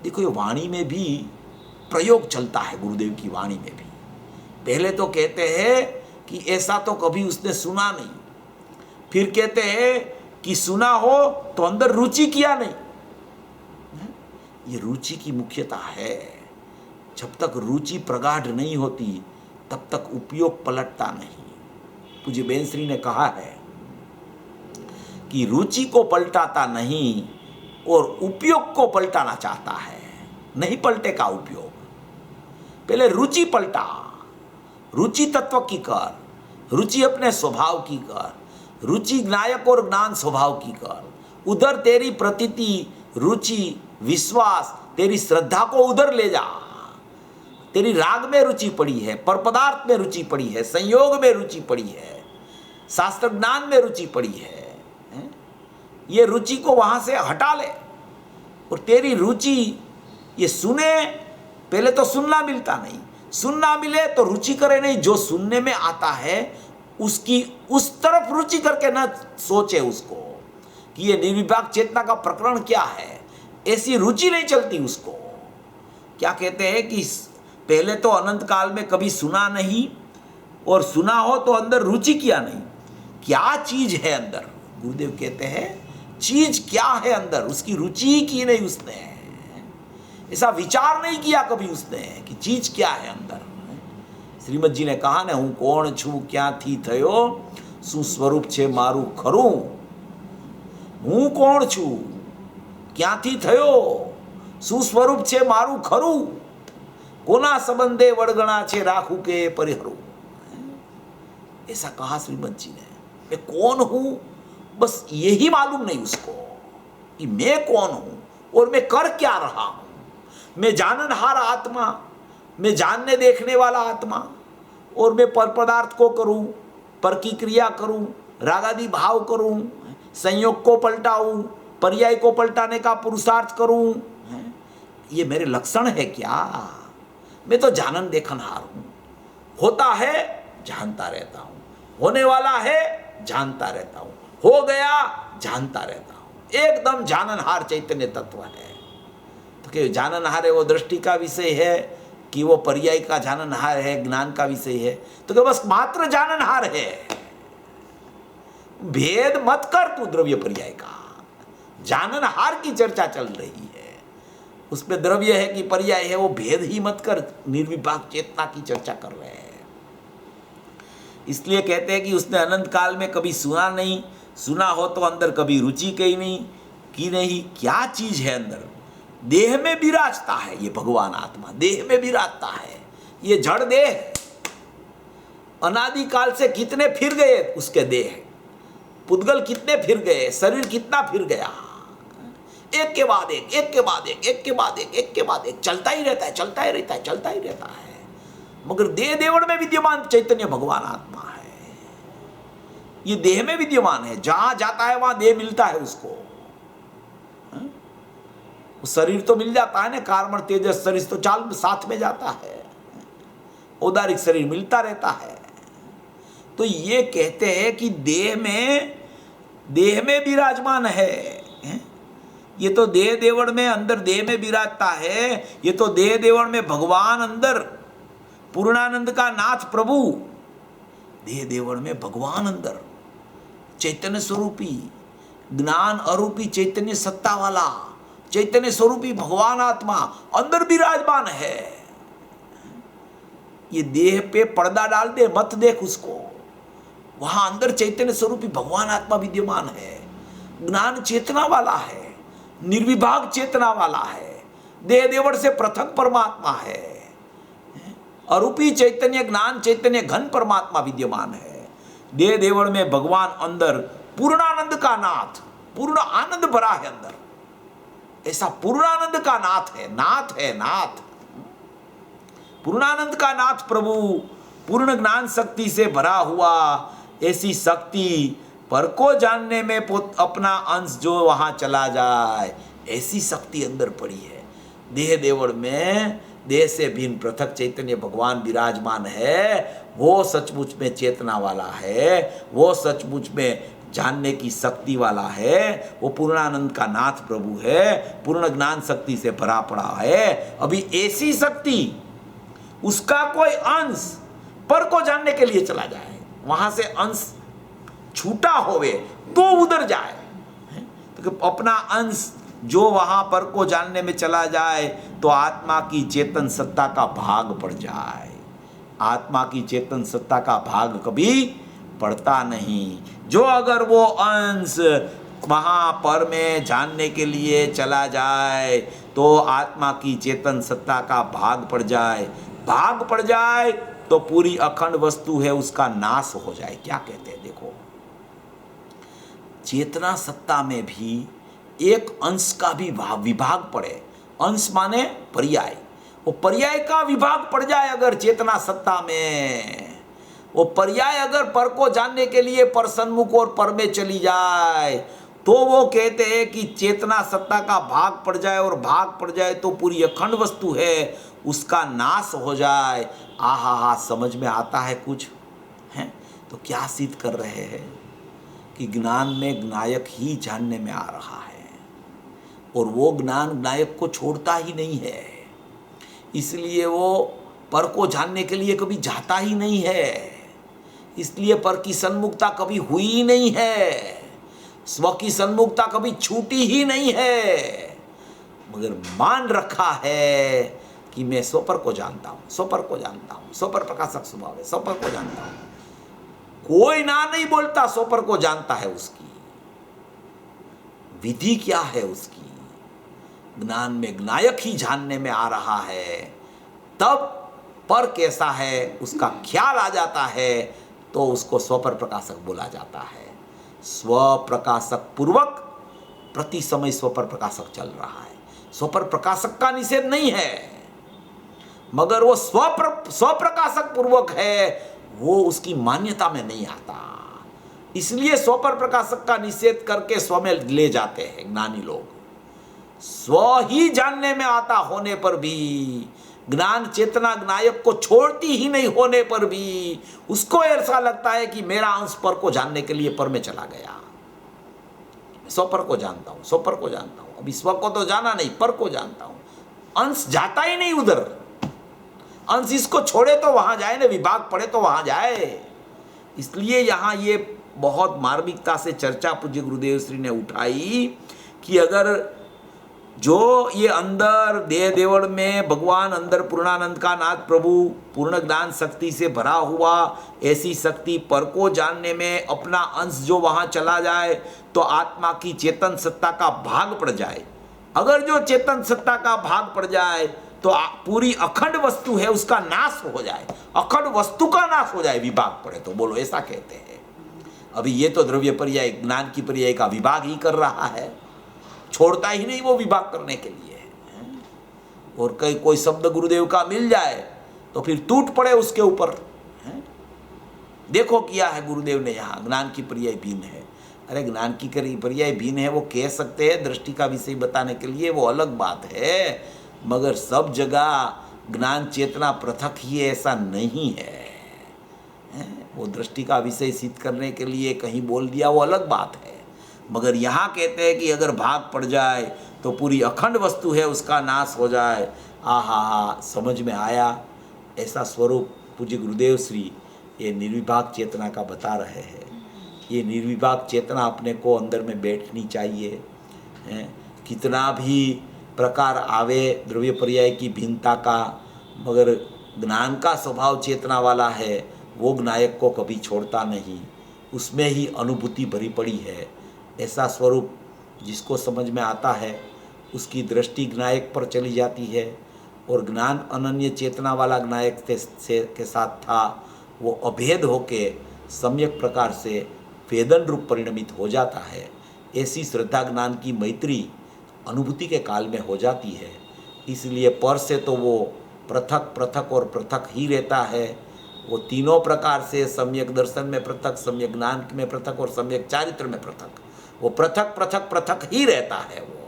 देखो ये वाणी में भी प्रयोग चलता है, गुरुदेव की वाणी में भी। पहले तो कहते हैं कि ऐसा तो कभी उसने सुना नहीं, फिर कहते हैं कि सुना हो तो अंदर रुचि किया नहीं। ये रुचि की मुख्यता है। जब तक रुचि प्रगाढ़ नहीं होती तब तक उपयोग पलटता नहीं। पूज्य बेनश्री ने कहा है कि रुचि को पलटाता नहीं और उपयोग को पलटाना चाहता है, नहीं पलटेगा उपयोग। पहले रुचि पलटा, रुचि तत्व की कर, रुचि अपने स्वभाव की कर, रुचि ज्ञायक और ज्ञान स्वभाव की कर। उधर तेरी प्रतीति, रुचि, विश्वास, तेरी श्रद्धा को उधर ले जा। तेरी राग में रुचि पड़ी है, पर पदार्थ में रुचि पड़ी है, संयोग में रुचि पड़ी है, शास्त्र ज्ञान में रुचि पड़ी है। ये रुचि को वहां से हटा ले और तेरी रुचि ये सुने। पहले तो सुनना मिलता नहीं, सुनना मिले तो रुचि करे नहीं। जो सुनने में आता है उसकी उस तरफ रुचि करके न सोचे उसको कि ये निर्विभाग चेतना का प्रकरण क्या है, ऐसी रुचि नहीं चलती उसको। क्या कहते हैं कि पहले तो अनंत काल में कभी सुना नहीं और सुना हो तो अंदर रुचि किया नहीं। क्या चीज है अंदर? गुरुदेव कहते हैं चीज क्या है अंदर, उसकी रुचि की नहीं उसने, ऐसा विचार नहीं किया कभी उसने कि चीज क्या है अंदर। श्रीमद जी ने कहा ने, हूँ कोण छू क्या थी थयो, शू स्वरूप छे मारू खरू। हूँ कोण छू क्या थी थयो, शू स्वरूप छे मारू खरू। कोना संबंधे वड़गणा छे राखू के परिहरू। ऐसा कहा श्रीमद जी ने। मैं कौन हूं, बस यही मालूम नहीं उसको कि मैं कौन हूं और मैं कर क्या रहा हूं। मैं जाननहार आत्मा, मैं जानने देखने वाला आत्मा, और मैं पर पदार्थ को करूं, पर की क्रिया करूं, रागादि भाव करूं, संयोग को पलटाऊं, पर्याय को पलटाने का पुरुषार्थ करूं। ये मेरे लक्षण है क्या? मैं तो जानन देखनहार हूं। होता है जानता रहता हूं, होने वाला है जानता रहता हूं, हो गया जानता रहता हूं। एकदम जाननहार चैतन्य तत्व है। तो कि जाननहार है वो दृष्टि का विषय है कि वो पर्याय का जाननहार है, ज्ञान का विषय है? तो कि बस मात्र जाननहार है। भेद मत कर तू द्रव्य पर्याय का, जाननहार की चर्चा चल रही है। उसमें द्रव्य है कि पर्याय है, वो भेद ही मत कर, निर्विभाग चेतना की चर्चा कर रहे हैं। इसलिए कहते हैं कि उसने अनंत काल में कभी सुना नहीं, सुना हो तो अंदर कभी रुचि की नहीं। क्या चीज है अंदर? देह में विराजता है ये भगवान आत्मा, देह में विराजता है। ये जड़ देह अनादि काल से कितने फिर गए उसके देह, पुद्गल कितने फिर गए, शरीर कितना फिर गया, एक के बाद एक, एक के बाद एक, एक के बाद एक, एक के बाद एक, चलता ही रहता है, चलता ही रहता है, चलता ही रहता है। मगर देह देवड़ में विद्यमान चैतन्य भगवान आत्मा है। ये देह में विद्यमान है, जहां जाता है वहां देह मिलता है उसको। शरीर तो मिल जाता है ना, कार्मण तेजस शरीर तो चाल साथ में जाता है, औदारिक शरीर मिलता रहता है। तो ये कहते हैं कि देह में विराजमान है। ये तो देह देवड़ में अंदर देह में विराजता है, ये तो देह देवड़ में भगवान अंदर पूर्णानंद का नाथ प्रभु, देह देवड़ में भगवान अंदर चैतन्य स्वरूपी ज्ञान अरूपी चैतन्य सत्ता वाला चैतन्य स्वरूपी भगवान आत्मा अंदर विराजमान है। ये देह पे पर्दा डाल दे, मत देख उसको, वहां अंदर चैतन्य स्वरूपी भगवान आत्मा विद्यमान है, ज्ञान चेतना वाला है, निर्विभाग चेतना वाला है, देह देवड़ से पृथक परमात्मा है, अरूपी चैतन्य ज्ञान चैतन्य घन परमात्मा विद्यमान है। देह देवड़ में भगवान अंदर पूर्णानंद का नाथ, पूर्ण आनंद भरा है अंदर, ऐसा पूर्णानंद का नाथ है, नाथ है नाथ, पूर्णानंद का नाथ प्रभु, पूर्ण ज्ञान शक्ति से भरा हुआ, ऐसी शक्ति पर को जानने में अपना अंश जो वहां चला जाए, ऐसी शक्ति अंदर पड़ी है। देह देवड़ में देह से भिन्न पृथक चैतन्य भगवान विराजमान है, वो सचमुच में चेतना वाला है, वो सचमुच में जानने की शक्ति वाला है, वो पूर्णानंद का नाथ प्रभु है, पूर्ण ज्ञान शक्ति से भरा पड़ा है। अभी ऐसी शक्ति उसका कोई अंश पर को जानने के लिए चला जाए, वहां से अंश छूटा होवे तो उधर जाए, तो अपना अंश जो वहां पर को जानने में चला जाए तो आत्मा की चेतन सत्ता का भाग पड़ जाए। आत्मा की चेतन सत्ता का भाग कभी पड़ता नहीं। जो अगर वो अंश वहां पर में जानने के लिए चला जाए तो आत्मा की चेतन सत्ता का भाग पड़ जाए, भाग पड़ जाए तो पूरी अखंड वस्तु है उसका नाश हो जाए। क्या कहते हैं देखो, चेतना सत्ता में भी एक अंश का भी विभाग पड़े, अंश माने पर्याय, वो पर्याय का विभाग पड़ जाए अगर चेतना सत्ता में, वो पर्याय अगर पर को जानने के लिए पर सन्मुख और पर में चली जाए तो वो कहते हैं कि चेतना सत्ता का भाग पड़ जाए, और भाग पड़ जाए तो पूरी अखंड वस्तु है उसका नाश हो जाए। आहा हा, समझ में आता है कुछ है? तो क्या सिद्ध कर रहे हैं कि ज्ञान में ज्ञायक ही जानने में आ रहा है, और वो ज्ञान ज्ञायक को छोड़ता ही नहीं है, इसलिए वो पर को जानने के लिए कभी जाता ही नहीं है, इसलिए पर की सन्मुखता कभी हुई ही नहीं है, स्व की सन्मुखता कभी छूटी ही नहीं है, मगर मान रखा है कि मैं स्वपर को जानता हूँ, स्वपर को जानता हूँ, स्वपर प्रकाशक स्वभाव है, स्वपर को जानता हूँ। कोई ना नहीं बोलता स्वपर को जानता है, उसकी विधि क्या है, उसकी ज्ञान में ज्ञायक ही जानने में आ रहा है, तब पर कैसा है उसका ख्याल आ जाता है तो उसको स्वपर प्रकाशक बोला जाता है। स्व प्रकाशक पूर्वक प्रति समय स्वपर प्रकाशक चल रहा है, स्वपर प्रकाशक का निषेध नहीं है, मगर वो स्वप्रकाशक पूर्वक है, वो उसकी मान्यता में नहीं आता, इसलिए स्वपर प्रकाशक का निषेध करके स्व में ले जाते हैं ज्ञानी लोग। स्व ही जानने में आता होने पर भी, ज्ञान चेतना ज्ञायक को छोड़ती ही नहीं होने पर भी उसको ऐसा लगता है कि मेरा अंश पर को जानने के लिए पर में चला गया। स्व पर को जानता हूं, स्व पर को जानता हूं, अभी स्व को तो जाना नहीं, पर को जानता हूं, अंश जाता ही नहीं उधर, अंश इसको छोड़े तो वहां जाए ना, विभाग पड़े तो वहां जाए। इसलिए यहां ये बहुत मार्मिकता से चर्चा पूज्य गुरुदेव श्री ने उठाई कि अगर जो ये अंदर देह देवड़ में भगवान अंदर पूर्णानंद का नाथ प्रभु पूर्ण ज्ञान शक्ति से भरा हुआ, ऐसी शक्ति पर को जानने में अपना अंश जो वहां चला जाए तो आत्मा की चेतन सत्ता का भाग पड़ जाए। अगर जो चेतन सत्ता का भाग पड़ जाए तो पूरी अखंड वस्तु है उसका नाश हो जाए, अखंड वस्तु का नाश हो जाए, विभाग पड़े तो। बोलो ऐसा कहते हैं। अभी ये तो द्रव्य पर्याय ज्ञान की पर्याय का विभाग ही कर रहा है, छोड़ता ही नहीं वो विभाग करने के लिए। और कहीं कोई शब्द गुरुदेव का मिल जाए तो फिर टूट पड़े उसके ऊपर। देखो किया है गुरुदेव ने यहाँ, ज्ञान की पर्याय भिन्न है। अरे ज्ञान की पर्याय भिन्न है वो कह सकते हैं, दृष्टि का विषय बताने के लिए वो अलग बात है, मगर सब जगह ज्ञान चेतना पृथक ही है ऐसा नहीं है। वो दृष्टि का विषय सिद्ध करने के लिए कहीं बोल दिया वो अलग बात है, मगर यहाँ कहते हैं कि अगर भाग पड़ जाए तो पूरी अखंड वस्तु है उसका नाश हो जाए। आहा, समझ में आया। ऐसा स्वरूप पूज्य गुरुदेव श्री ये निर्विभाग चेतना का बता रहे हैं। ये निर्विभाग चेतना अपने को अंदर में बैठनी चाहिए, हैं। कितना भी प्रकार आवे द्रव्य पर्याय की भिन्नता का, मगर ज्ञान का स्वभाव चेतना वाला है, वो ज्ञायक को कभी छोड़ता नहीं, उसमें ही अनुभूति भरी पड़ी है। ऐसा स्वरूप जिसको समझ में आता है उसकी दृष्टि ज्ञायक पर चली जाती है, और ज्ञान अनन्य चेतना वाला ज्ञायक के साथ था, वो अभेद होके सम्यक प्रकार से वेदन रूप परिणमित हो जाता है। ऐसी श्रद्धा ज्ञान की मैत्री अनुभूति के काल में हो जाती है। इसलिए पर से तो वो पृथक पृथक और पृथक ही रहता है। वो तीनों प्रकार से सम्यक दर्शन में पृथक, सम्यक ज्ञान में पृथक और सम्यक चारित्र में पृथक, वो पृथक पृथक पृथक ही रहता है वो।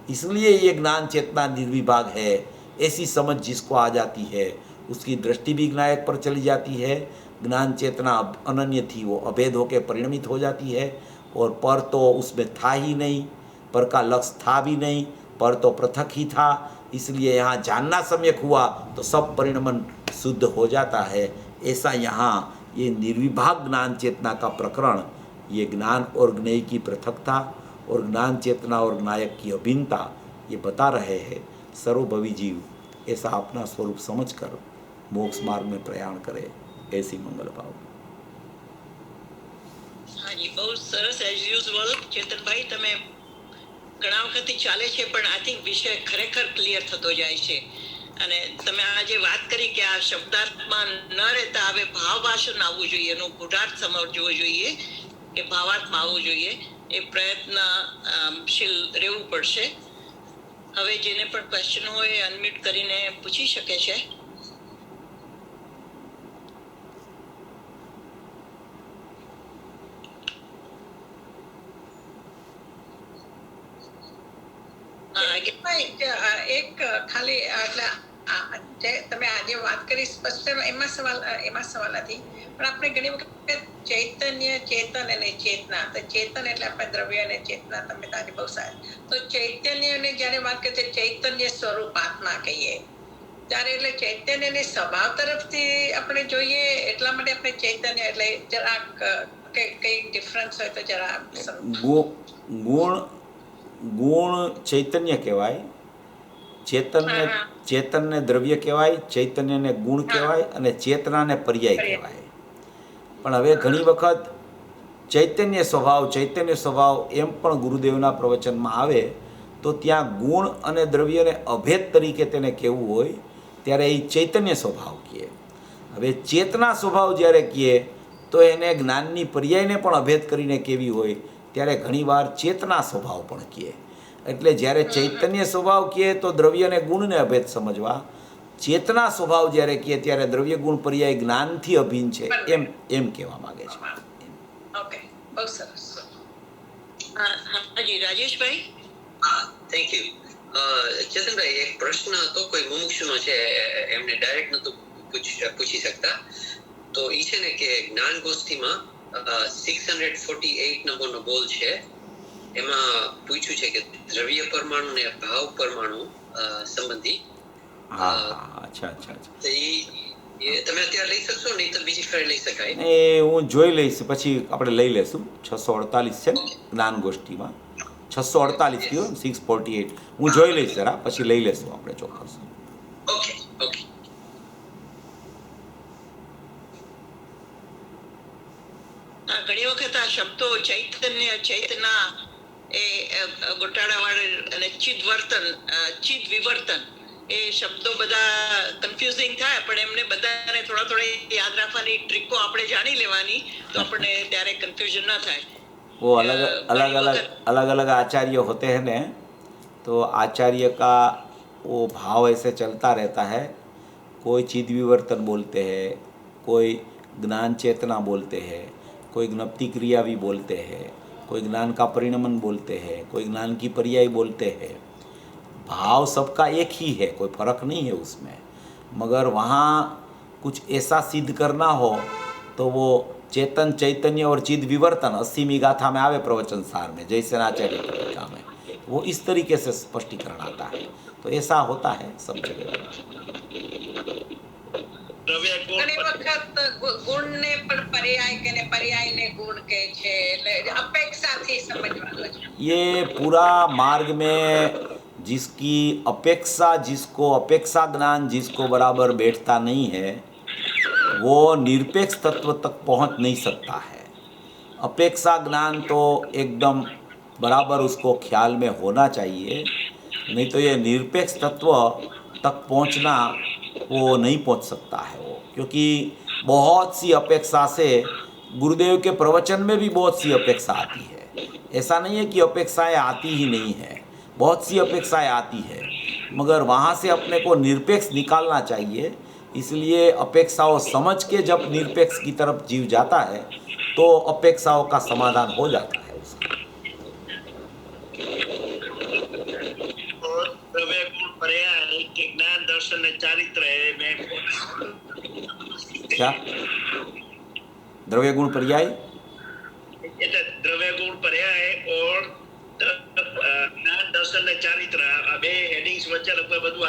इसलिए ये ज्ञान चेतना निर्विभाग है। ऐसी समझ जिसको आ जाती है उसकी दृष्टि भी ज्ञायक पर चली जाती है। ज्ञान चेतना अनन्य थी, वो अभेद होकर परिणमित हो जाती है, और पर तो उसमें था ही नहीं, पर का लक्ष्य था भी नहीं, पर तो पृथक ही था। इसलिए यहाँ जानना सम्यक हुआ तो सब परिणमन शुद्ध हो जाता है। ऐसा यहाँ ये निर्विभाग ज्ञान चेतना का प्रकरण, ये ज्ञान और ज्ञेय की पृथकता और ज्ञान चेतना और ज्ञायक की अभिन्नता ये बता रहे हैं। सर्वभवी जीव ऐसा अपना स्वरूप समझकर मोक्ष मार्ग में प्रयाण करे, ऐसी मंगल भाव। हाँ जी, बहुत सरस एज યુઝ્યુઅલ ચેતનભાઈ, તમે ઘણા વખતથી ચાલે છે પણ આઈ થિંક વિષય ખરેખર ક્લિયર થતો જાય છે. અને તમે આજે વાત કરી કે આ શબ્દાર્થમાં ન રહેતા હવે ભાવભાષણ આવવું જોઈએ, એનું ગુઢાર્થ સમજવો જોઈએ કે ભાવાર્થમાં આવવું જોઈએ, એ પ્રયત્નશીલ રહેવું પડશે. હવે જેને પણ ક્વેશ્ચન હોય અનમ્યુટ કરીને પૂછી શકે છે. એક ખાલી એટલે જે તમે આજે વાત કરી સ્પષ્ટ એમાં સવાલ નથી, પણ આપણે ઘણી વખત ચૈતન્ય, ચેતન અને ચેતના, તો ચેતન એટલે આપણે દ્રવ્ય અને ચેતના, તમે તારી બહુ સારી. તો ચૈતન્યને જ્યારે વાત કરીએ ચૈતન્ય સ્વરૂપ આત્મા કહીએ ત્યારે એટલે ચૈતન્યને સ્વભાવ તરફથી આપણે જોઈએ, એટલા માટે આપણે ચૈતન્ય એટલે જરાક કઈ ડિફરન્સ હોય તો જરા ગુણ ચૈતન્ય કહેવાય, ચેતનને દ્રવ્ય કહેવાય, ચૈતન્યને ગુણ કહેવાય અને ચેતનાને પર્યાય કહેવાય. પણ હવે ઘણી વખત ચૈતન્ય સ્વભાવ એમ પણ ગુરુદેવના પ્રવચનમાં આવે તો ત્યાં ગુણ અને દ્રવ્યને અભેદ તરીકે તેને કહેવું હોય ત્યારે એ ચૈતન્ય સ્વભાવ કહે. હવે ચેતના સ્વભાવ જ્યારે કહે તો એને જ્ઞાનની પર્યાયને પણ અભેદ કરીને કહેવી હોય ત્યારે ઘણીવાર ચેતના સ્વભાવ પણ કહે. એટલે જ્યારે ચૈતન્ય સ્વભાવ કહે તો દ્રવ્ય અને ગુણને અભેદ સમજવા, ચેતના સ્વભાવ જ્યારે કહે ત્યારે દ્રવ્ય ગુણ પર્યાય જ્ઞાનથી અભિન્ન છે એમ કહેવા માંગે છે. ઓકે, બહુ સરસ. હાજી રાજેશભાઈ. Thank you. ચેતનભાઈ, એક પ્રશ્ન હતો, કોઈ મુમુક્ષુનો છે, એમને ડાયરેક્ટ નતું પૂછી શકતા, તો એ છે ને કે જ્ઞાન ગોષ્ઠીમાં 648 નંબરનો બોલ છે, એમાં પૂછ્યું છે કે દ્રવ્ય પરમાણુ ને ભાવ પરમાણુ સંબંધી. અચ્છા. તો એ તમે અત્યારે લઈ શકશો, નહીં તો બીજી ફેર લઈ શકાય? એ હું જોઈ લઈશ, પછી આપણે લઈ લેશું. 648 છે ને જ્ઞાન ગોષ્ઠીમાં, 648 કયો, 648 હું જોઈ લઈશ જરા, પછી લઈ લેશું આપણે ચોક્કસ. ઓકે. ઘણી વખત આ શબ્દો ચૈતન્ય, ચેતના એ ગોટાળાવાળા અને ચિદ વિવર્તન એ શબ્દો બધા કન્ફ્યુઝિંગ થાય, પણ એમને બધાને થોડા યાદ રાખવાની ટ્રીકો આપણે જાણી લેવાની તો આપણને ત્યારે કન્ફ્यूजन ना થાય. वो अलग अलग आचार्य होते हैं ना, तो आचार्य का वो भाव ऐसे चलता रहता है. कोई चिद विवर्तन बोलते हैं, कोई ज्ञान चेतना बोलते हैं, कोई ज्ञप्ति क्रिया भी बोलते हैं, कोई ज्ञान का परिणमन बोलते हैं, कोई ज्ञान की पर्याय बोलते हैं. भाव सबका एक ही है, कोई फर्क नहीं है उसमें. मगर वहाँ कुछ ऐसा सिद्ध करना हो तो वो चेतन चैतन्य और चिद विवर्तन 80वीं गाथा में आवे प्रवचन सार में, जयसेनाचार्य टीका में, वो इस तरीके से स्पष्टीकरण आता है। तो ऐसा होता है सब जगह। ઘણી વખત ગુણને પણ પર્યાય કે ને પર્યાયને ગુણ કહે છે, એટલે અપેક્ષાથી સમજવાનું છે। ये पूरा मार्ग में जिसकी अपेक्षा, जिसको अपेक्षा ज्ञान जिसको बराबर बैठता नहीं है, वो निरपेक्ष तत्व तक पहुंच नहीं सकता है। अपेक्षा ज्ञान तो एकदम बराबर उसको ख्याल में होना चाहिए, नहीं तो ये निरपेक्ष तत्व तक पहुंचना वो नहीं पहुंच सकता है वो, क्योंकि बहुत सी अपेक्षा से गुरुदेव के प्रवचन में भी बहुत सी अपेक्षा आती है। ऐसा नहीं है कि अपेक्षाएं आती ही नहीं है, बहुत सी अपेक्षाएं आती है, मगर वहाँ से अपने को निरपेक्ष निकालना चाहिए। इसलिए अपेक्षाओं समझ के जब निरपेक्ष की तरफ जीव जाता है तो अपेक्षाओं का समाधान हो जाता है उसका। और द्रव्य गुण पर्याय के ज्ञान दर्शन चारित्र है मैं क्या द्रव्य गुण पर्याय? એટલે દ્રવ્ય ગુણ પર્યાય और જ્ઞાન દર્શન ને ચારિત્ર આ બે હેડિંગ્સ વચ્ચે લગભગ બધું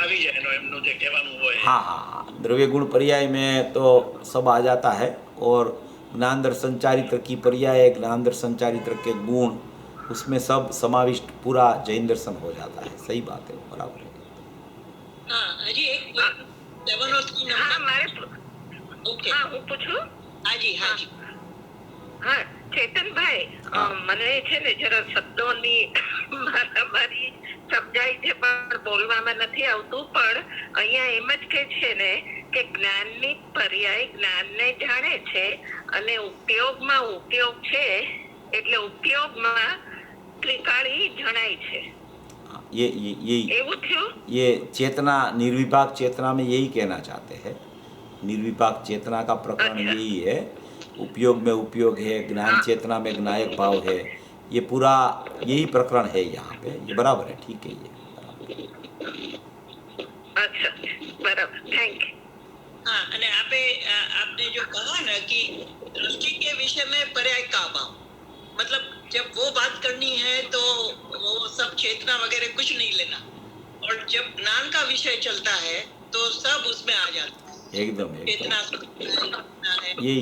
આવી જાય એનો એમનું જે કહેવાનું હોય। हाँ हाँ हाँ, द्रव्य गुण पर्याय में तो सब आ जाता है, और ज्ञान दर्शन चारित्र की पर्याय, ज्ञान दर्शन चारित्र के गुण, उसमें सब समाविष्ट पूरा जैन दर्शन हो जाता है। सही बात है, बराबर है। હા હજી એક 703 હા નંબર। મારે ઓકે હા હું પૂછું હાજી હાજી હા ચેતનભાઈ મને છે ને જરા શબ્દોની મારી સમજાય છે પણ બોલવામાં નથી આવતું, પણ અહીંયા એમ જ કે છે ને કે જ્ઞાનની પર્યાય જ્ઞાનને જાણે છે અને ઉપયોગમાં ઉપયોગ છે એટલે ઉપયોગમાં ત્રિકાળી જણાય છે, यही એવું થયું? ये चेतना, निर्विभाग चेतना में यही कहना चाहते हैं। निर्विभाग चेतना का प्रकरण अच्छा। यही है, उपयोग में उपयोग है, ज्ञान चेतना में ज्ञायक भाव है, ये पूरा यही प्रकरण है यहाँ पे। ये बराबर है, ठीक है, ये અચ્છા બરાબર, થેન્ક યુ। हाँ અને आपने जो कहा ना कि दृष्टि के विषय में पर्याय का अभाव, मतलब जब वो बात करनी है तो वो सब चेतना वगैरह कुछ नहीं लेना, और जब ज्ञान का विषय चलता है तो सब उसमें आ जाता है। एकदम चेतना है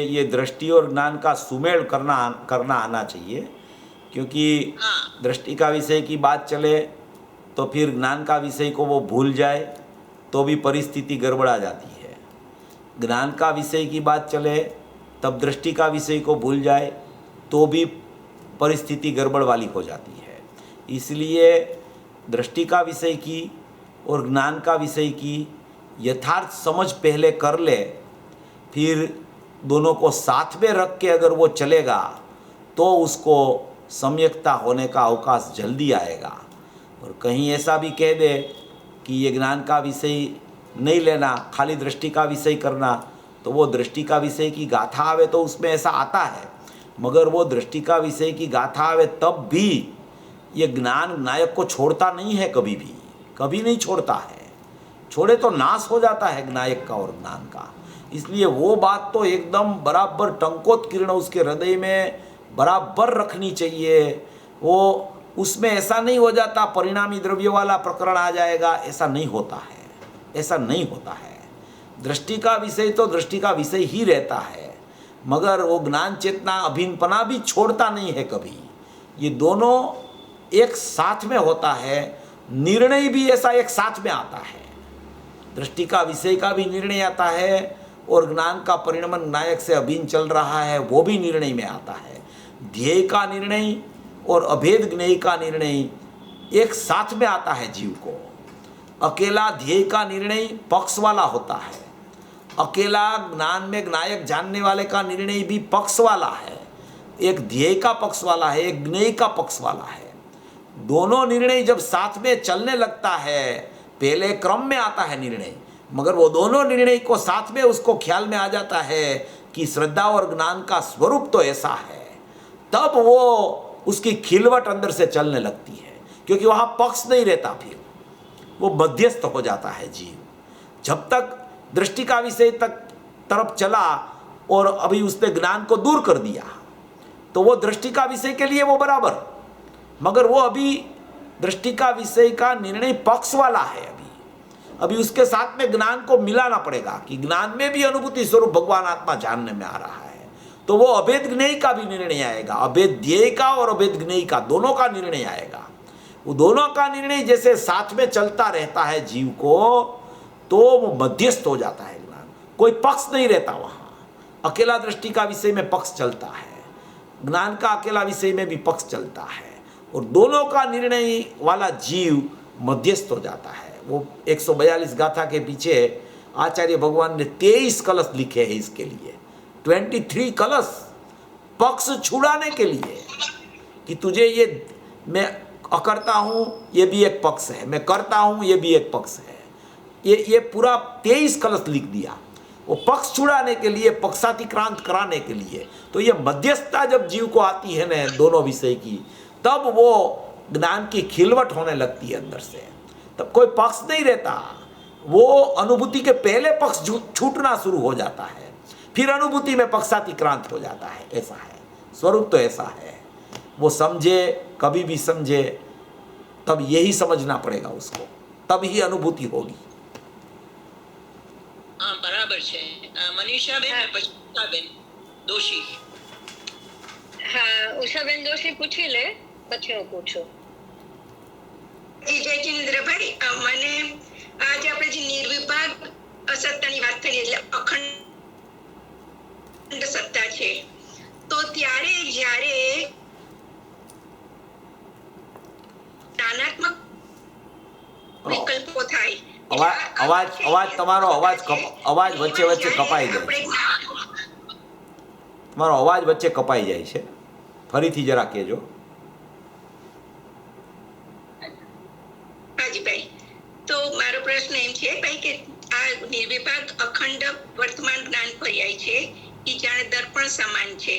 ये दृष्टि और ज्ञान का सुमेल करना आना चाहिए, क्योंकि हाँ दृष्टि का विषय की बात चले तो फिर ज्ञान का विषय को वो भूल जाए तो भी परिस्थिति गड़बड़ा जाती है। ज्ञान का विषय की बात चले तब दृष्टि का विषय को भूल जाए तो भी परिस्थिति गड़बड़ वाली हो जाती है। इसलिए दृष्टि का विषय की और ज्ञान का विषय की यथार्थ समझ पहले कर ले, फिर दोनों को साथ में रख के अगर वो चलेगा तो उसको सम्यकता होने का अवकाश जल्दी आएगा। और कहीं ऐसा भी कह दे कि ये ज्ञान का विषय नहीं लेना, खाली दृष्टि का विषय करना, तो वो दृष्टि का विषय की गाथा आवे तो उसमें ऐसा आता है, मगर वो दृष्टि का विषय की गाथा आवे तब भी ये ज्ञान नायक को छोड़ता नहीं है, कभी नहीं छोड़ता है। छोड़े तो नाश हो जाता है नायक का और ज्ञान का। इसलिए वो बात तो एकदम बराबर टंकोत्कीर्ण उसके हृदय में बराबर रखनी चाहिए। वो उसमें ऐसा नहीं हो जाता परिणामी द्रव्य वाला प्रकरण आ जाएगा, ऐसा नहीं होता है, ऐसा नहीं होता है। दृष्टि का विषय तो दृष्टि का विषय ही रहता है, मगर वो ज्ञान चेतना अभिन्नपना भी छोड़ता नहीं है कभी। ये दोनों एक साथ में होता है, निर्णय भी ऐसा एक साथ में आता है। दृष्टि का विषय का भी निर्णय आता है और ज्ञान का परिणमन नायक से अभिन्न चल रहा है वो भी निर्णय में आता है। ध्येय का निर्णय और अभेद ज्ञेय का निर्णय एक साथ में आता है जीव को। अकेला ध्येय का निर्णय पक्ष वाला होता है, अकेला ज्ञान में ज्ञायक जानने वाले का निर्णय भी पक्ष वाला है। एक ध्येय का पक्ष वाला है, एक ज्ञेय का पक्ष वाला है। दोनों निर्णय जब साथ में चलने लगता है, पहले क्रम में आता है निर्णय, मगर वो दोनों निर्णय को साथ में उसको ख्याल में आ जाता है कि श्रद्धा और ज्ञान का स्वरूप तो ऐसा है, तब वो उसकी खिलवट अंदर से चलने लगती है, क्योंकि वहाँ पक्ष नहीं रहता, फिर वो मध्यस्थ हो जाता है जीव। जब तक दृष्टि का विषय तक तरफ चला और अभी उसने ज्ञान को दूर कर दिया, तो वो दृष्टि का विषय के लिए वो बराबर, मगर वो अभी दृष्टि का विषय का निर्णय पक्ष वाला है। अभी उसके साथ में ज्ञान को मिलाना पड़ेगा कि ज्ञान में भी अनुभूति स्वरूप भगवान आत्मा जानने में आ रहा है, तो वो अभेद ज्ञेय का भी निर्णय आएगा, अभेद ध्येय का और अभेद ज्ञेय का दोनों का निर्णय आएगा। वो दोनों का निर्णय जैसे साथ में चलता रहता है जीव को, तो वो मध्यस्थ हो जाता है ज्ञान, कोई पक्ष नहीं रहता वहाँ। अकेला दृष्टि का विषय में पक्ष चलता है, ज्ञान का अकेला विषय में भी पक्ष चलता है, और दोनों का निर्णय वाला जीव मध्यस्थ हो जाता है। वो 142 गाथा के पीछे आचार्य भगवान ने 23 कलश लिखे हैं इसके लिए, 23 कलश पक्ष छुड़ाने के लिए कि तुझे ये मैं अकर्ता हूँ ये भी एक पक्ष है, मैं करता हूँ ये भी एक पक्ष है। ये पूरा 23 कलश लिख दिया वो पक्ष छुड़ाने के लिए, पक्षातिक्रांत कराने के लिए। तो ये मध्यस्थता जब जीव को आती है ना दोनों विषय की, तब वो ज्ञान की खिलवट होने लगती है अंदर से, तब कोई पक्ष नहीं रहता। वो अनुभूति के पहले पक्ष छूटना शुरू हो जाता है, फिर अनुभूति में पक्षातिक्रांत हो जाता है। ऐसा है स्वरूप, तो ऐसा है। वो समझे कभी भी समझे, तब यही समझना पड़ेगा उसको, तब ही अनुभूति होगी। हाँ बराबर છે। મનીષાબેન ને પછી ઉષાબેન દોશી। હા, ઉષાબેન દોશી પૂછી લે પછી હું પૂછું। જય ચિન્દ્રભાઈ, મને આજે આપણે જે નિર્વિભાગ અસત્તાની વાત કરી, એટલે અખંડ સત્તા છે, તો ત્યારે જ્યારે જ્ઞાનાત્મક વિકલ્પો થાય, અવાજ તમારો અવાજ વચ્ચે વચ્ચે કપાઈ જાય છે, તમારો અવાજ વચ્ચે કપાઈ જાય છે, ફરીથી જરા કહેજો। હાજી ભાઈ, તો મારો પ્રશ્ન એમ છે ભાઈ કે આ નિર્વિભાગ અખંડ વર્તમાન જ્ઞાન પર્યાય છે એ જાણે દર્પણ સમાન છે।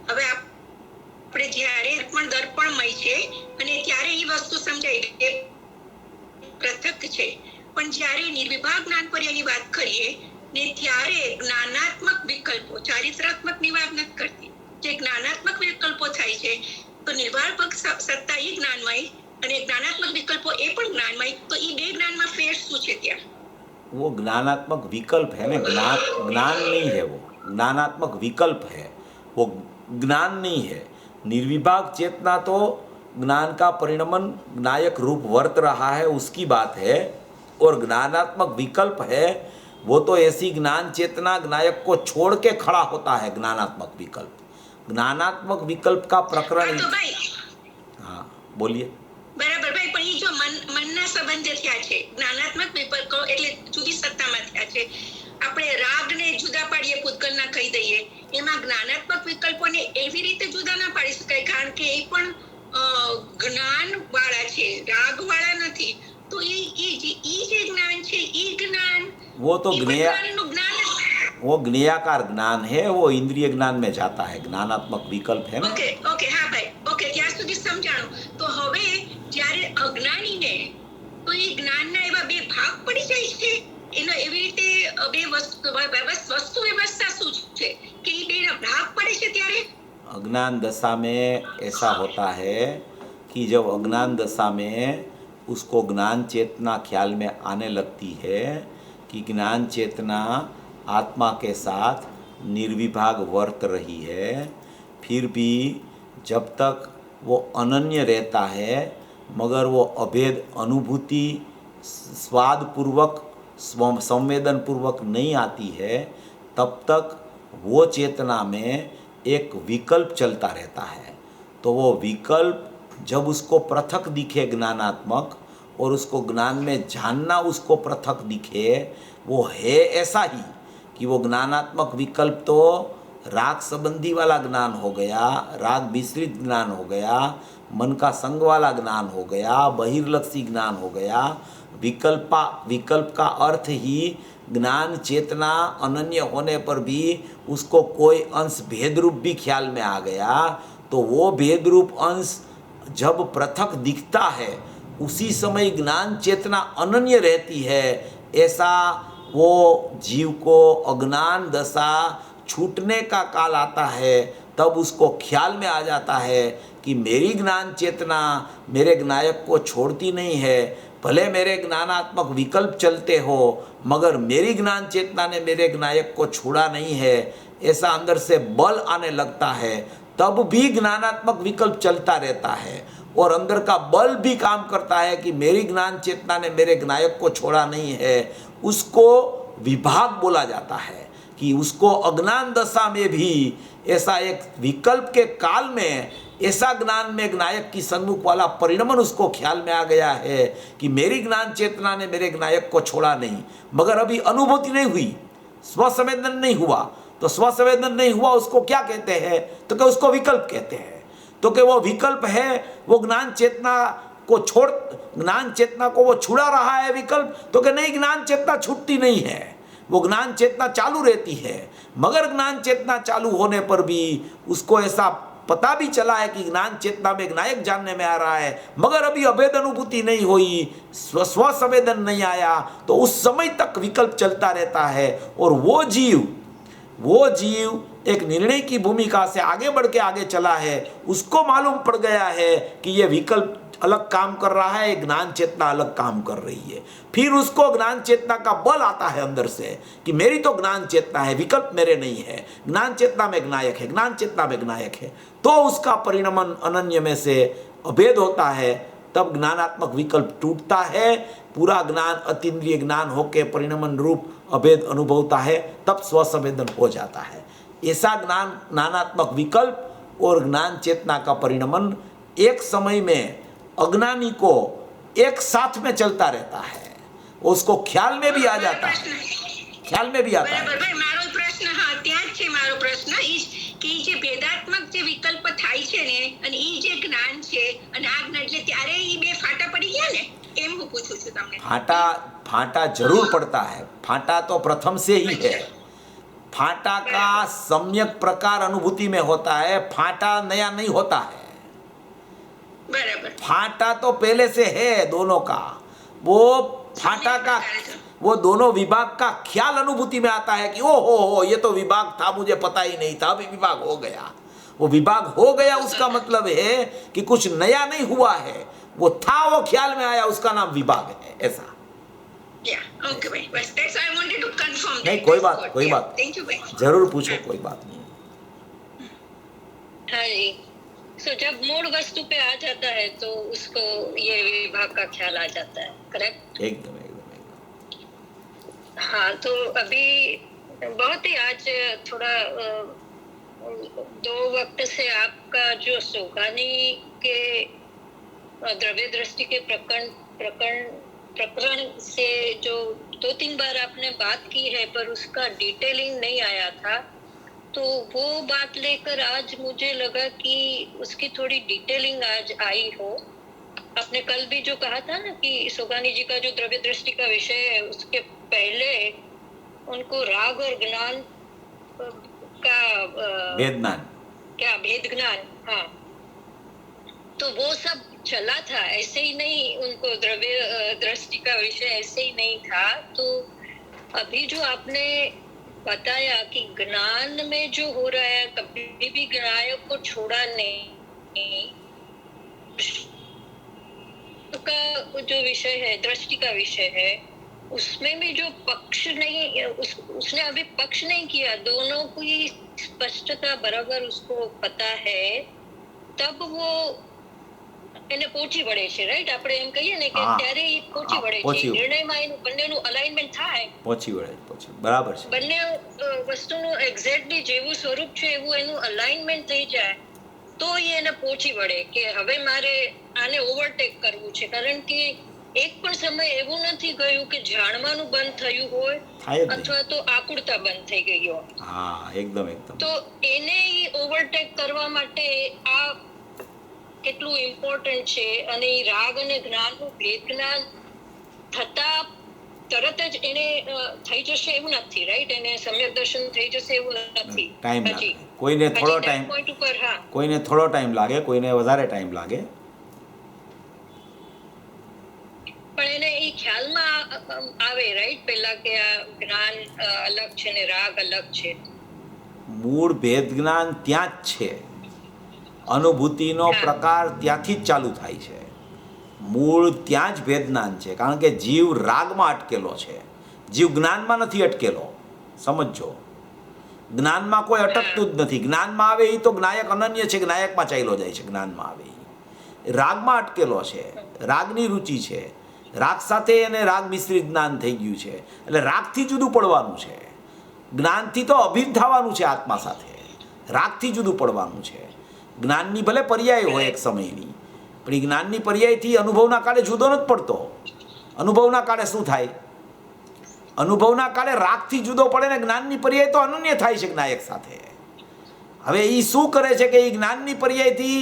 હવે આપણે જ્યારે પણ દર્પણમય છે અને ત્યારે એ વસ્તુ સમજાય કે પૃથક છે, પણ જ્યારે નિર્વિભાગ જ્ઞાન પર્યાયની વાત કરીએ ને ત્યારે જ્ઞાનાત્મક વિકલ્પો, ચારિત્રાત્મકની વાત નથી કરતી, જે જ્ઞાનાત્મક વિકલ્પો થાય છે, તો નિર્વિભાગ સત્તા એ જ્ઞાનમય અને જ્ઞાનાત્મક વિકલ્પો એ પણ જ્ઞાનમય, તો એ બે જ્ઞાનમાં ફેર શું છે ત્યાં? वो ज्ञानात्मक विकल्प है ना, ज्ञान नहीं है, वो ज्ञानात्मक विकल्प है, वो ज्ञान नहीं है। निर्विभाग चेतना तो ज्ञान का परिणमन नायक रूप वर्त रहा है उसकी बात है, और ज्ञानात्मक विकल्प है वो तो ऐसी ज्ञान चेतना ज्ञायक को छोड़ के खड़ा होता है। ज्ञानात्मक विकल्प, ज्ञानात्मक विकल्प का प्रकरण। हाँ बोलिए। બરાબર ભાઈ, પણ એ જો મનના સંબંધે થયા છે, જ્ઞાનાત્મક વિકલ્પો એટલે જુદી સત્તામાં થયા છે। આપણે રાગને જુદા પાડીએ, પૂતગલના કહી દઈએ, એમાં જ્ઞાનાત્મક વિકલ્પોને એવી રીતે જુદા ના પાડી શકાય, કારણ કે એ પણ જ્ઞાન વાળા છે, રાગ વાળા નથી। તો એ જે જ્ઞાન છે એ જ્ઞાન, वो तो જ્ઞાન वो ज्ञेयाकार ज्ञान है, वो इंद्रिय ज्ञान में जाता है। ज्ञानात्मक विकल्प है ना। ઓકે ઓકે, હા ભાઈ, ઓકે, ત્યાં સુધી સમજાણું। તો હવે જ્યારે અજ્ઞાનીને, તો એ જ્ઞાનના એવા બે ભાગ પડી જાય છે, એનો એવી રીતે બે વસ્તુ વ્યવસ્થા શું છે કે એ બે ભાગ પડે છે ત્યારે? अज्ञान दशा में ऐसा होता है कि जब अज्ञान दशा में उसको ज्ञान चेतना ख्याल में आने लगती है कि ज्ञान चेतना आत्मा के साथ निर्विभाग वर्त रही है, फिर भी जब तक वो अनन्य रहता है मगर वो अभेद अनुभूति स्वादपूर्वक संवेदन पूर्वक नहीं आती है, तब तक वो चेतना में एक विकल्प चलता रहता है। तो वो विकल्प जब उसको पृथक दिखे ज्ञानात्मक, और उसको ज्ञान में जानना उसको पृथक दिखे, वो है ऐसा ही कि वो ज्ञानात्मक विकल्प तो राग संबंधी वाला ज्ञान हो गया, राग विस्तृत ज्ञान हो गया, मन का संग वाला ज्ञान हो गया, बहिर्लक्षी ज्ञान हो गया। विकल्प का अर्थ ही ज्ञान चेतना अनन्य होने पर भी उसको कोई अंश भेद रूप भी ख्याल में आ गया, तो वो भेद रूप अंश जब पृथक दिखता है उसी समय ज्ञान चेतना अनन्य रहती है। ऐसा वो जीव को अज्ञान दशा छूटने का काल आता है, तब उसको ख्याल में आ जाता है कि मेरी ज्ञान चेतना मेरे ज्ञायक को छोड़ती नहीं है। भले मेरे ज्ञानात्मक विकल्प चलते हो, मगर मेरी ज्ञान चेतना ने मेरे ज्ञायक को छोड़ा नहीं है। ऐसा अंदर से बल आने लगता है, तब भी ज्ञानात्मक विकल्प चलता रहता है और अंदर का बल भी काम करता है कि मेरी ज्ञान चेतना ने मेरे ज्ञायक को छोड़ा नहीं है। उसको विभाग बोला जाता है कि उसको अज्ञान दशा में भी ऐसा एक विकल्प के काल में ऐसा ज्ञान में ज्ञायक की सन्मुख वाला परिणमन उसको ख्याल में आ गया है कि मेरी ज्ञान चेतना ने मेरे ज्ञायक को छोड़ा नहीं, मगर अभी अनुभूति नहीं हुई, स्वसंवेदन नहीं हुआ। तो स्वसंवेदन नहीं हुआ उसको क्या कहते हैं? तो क्या उसको विकल्प कहते हैं। तो क्या वो विकल्प है, वो ज्ञान चेतना को छोड़, ज्ञान चेतना को वो छुड़ा रहा है विकल्प? तो क्या नहीं, ज्ञान चेतना छूटती नहीं है, वो ज्ञान चेतना चालू रहती है। मगर ज्ञान चेतना चालू होने पर भी उसको ऐसा पता भी चला है कि ज्ञान चेतना में ज्ञायक जानने में आ रहा है, मगर अभी अभेद अनुभूति नहीं हुई, स्वसंवेदन नहीं आया, तो उस समय तक विकल्प चलता रहता है। और वो जीव एक निर्णय की भूमिका से आगे बढ़ के आगे चला है, उसको मालूम पड़ गया है कि ये विकल्प अलग काम कर रहा है, ज्ञान चेतना अलग काम कर रही है। फिर उसको ज्ञान चेतना का बल आता है अंदर से कि मेरी तो ज्ञान चेतना है, विकल्प मेरे नहीं है, ज्ञान चेतना में ज्ञायक है, ज्ञान चेतना में ज्ञायक है। तो उसका परिणमन अनन्य में से अभेद होता है, तब ज्ञानात्मक विकल्प टूटता है, पूरा ज्ञान अतीन्द्रिय ज्ञान होके परिणमन रूप अभेद अनुभवता है, तब स्वसंवेदन हो जाता है। ऐसा ज्ञानात्मक विकल्प और ज्ञान चेतना का परिणमन एक समय में अज्ञानी को एक साथ में चलता रहता है, उसको ख्याल में भी आ जाता है, ખ્યાલ में भी आता है। બરાબર ભાઈ, મારો પ્રશ્ન ત્યાં જ છે મારો પ્રશ્ન કે જે ભેદાત્મક જે વિકલ્પ થાય છે ને અને ઈ જે જ્ઞાન છે અને આ જ્ઞાન એટલે ત્યારે ઈ બે ફાટા પડી ગયા ને, એમ હું પૂછું છું તમને। फाटा जरूर पड़ता है, फाटा तो प्रथम से ही है। फाटा का सम्यक प्रकार अनुभूति में होता है, फाटा नया नहीं होता है। બરાબર, फाटा तो पहले से है दोनों का। वो फाटा का, वो दोनों विभाग का ख्याल अनुभूति में आता है कि ओ हो ये तो विभाग था, मुझे पता ही नहीं था, अभी विभाग हो गया। वो विभाग हो गया उसका मतलब है कि कुछ नया नहीं हुआ है, वो था, वो ख्याल में आया, उसका नाम विभाग है। ऐसा ઓકે ભાઈ, બસ that's I wanted to confirm. नहीं, कोई बात થેન્ક યુ ભાઈ, जरूर पूछो, कोई बात नहीं। हाँ जी। सो जब मूल वस्तु पे आ जाता है तो उसको ये विभाग का ख्याल आ जाता है, करेक्ट? एकदम। हाँ, तो अभी बहुत ही आज थोड़ा 2 वक्त से आपका जो सोगानी के द्रव्य दृष्टि के प्रकरण से जो 2-3 बार आपने बात की है, पर उसका डिटेलिंग नहीं आया था, तो वो बात लेकर आज मुझे लगा कि उसकी थोड़ी डिटेलिंग आज आई हो। आपने कल भी जो कहा था ना कि सोगानी जी का जो द्रव्य दृष्टि का विषय है, उसके पहले उनको राग और ज्ञान का भेद ज्ञान, हाँ, तो वो सब चला था, ऐसे ही नहीं, उनको द्रव्य दृष्टि का विषय ऐसे ही नहीं था। तो अभी जो आपने बताया कि ज्ञान में जो हो रहा है, कभी भी ज्ञायक को छोड़ा नहीं, का जो विषय है, दृष्टि का विषय है, उसमें भी जो पक्ष नहीं, उसने अभी पक्ष नहीं किया, दोनों की स्पष्टता बराबर उसको पता है, तब वो એને પહોંચી વળે છે, રાઈટ? આપણે એમ કહીએ ને કે ત્યારે એ પહોંચી વળે છે, નિર્ણયમાં એનું બંનેનું અલાઇનમેન્ટ થાય, પહોંચી બરાબર છે, બંને વસ્તુનું એક્ઝેક્ટલી જેવું સ્વરૂપ છે એવું એનું અલાઇનમેન્ટ થઈ જાય, તો એ એને પહોંચી વળે કે હવે મારે આને ઓવરટેક કરવું છે। કારણ કે એક પણ સમય એવું નથી ગયું કે જાણવાનું બંધ થયું હોય અથવા તો આકુળતા બંધ થઈ ગઈ હોય। હા, એકદમ। તો એને ઓવરટેક કરવા માટે આ કેટલું ઇમ્પોર્ટન્ટ છે, અને રાગ અને જ્ઞાનનું ભેદ જ્ઞાન થતા તરત જ એને થઈ જશે એવું નથી, રાઈટ? એને સમ્યક દર્શન થઈ જશે એવું નથી, ટાઈમ લાગે, કોઈને થોડો ટાઈમ, પોઈન્ટ ઉપર, હા, કોઈને થોડો ટાઈમ લાગે, કોઈને વધારે ટાઈમ લાગે, પણ એને એ ખ્યાલમાં આવે રાઈટ પહેલા કે આ જ્ઞાન અલગ છે ને રાગ અલગ છે. મૂળ ભેદ જ્ઞાન ત્યાં જ છે. અનુભૂતિનો પ્રકાર ત્યાંથી જ ચાલુ થાય છે. મૂળ ત્યાં જ ભેદ જ્ઞાન છે, કારણ કે જીવ રાગમાં અટકેલો છે, જીવ જ્ઞાનમાં નથી અટકેલો. સમજો, જ્ઞાનમાં કોઈ અટકતું જ નથી. જ્ઞાનમાં આવે એ તો જ્ઞાયક અનન્ય છે, જ્ઞાયકમાં ચાલ્યો જાય છે. જ્ઞાનમાં આવે એ રાગમાં અટકેલો છે, રાગની રુચિ છે, રાગ સાથે એને રાગ મિશ્રિત જ્ઞાન થઈ ગયું છે. એટલે રાગથી જુદું પડવાનું છે. જ્ઞાનથી તો અભિન્ન થવાનું છે આત્મા સાથે, રાગથી જુદું પડવાનું છે. જ્ઞાનની ભલે પર્યાય હોય એક સમયની, પણ એ જ્ઞાનની પર્યાયથી અનુભવના કાળે જુદો નથી પડતો. અનુભવના કાળે શું થાય? અનુભવના કાળે રાગથી જુદો પડે ને જ્ઞાનની પર્યાય તો અનન્ય થાય છે જ્ઞાયક સાથે. હવે એ શું કરે છે કે એ જ્ઞાનની પર્યાયથી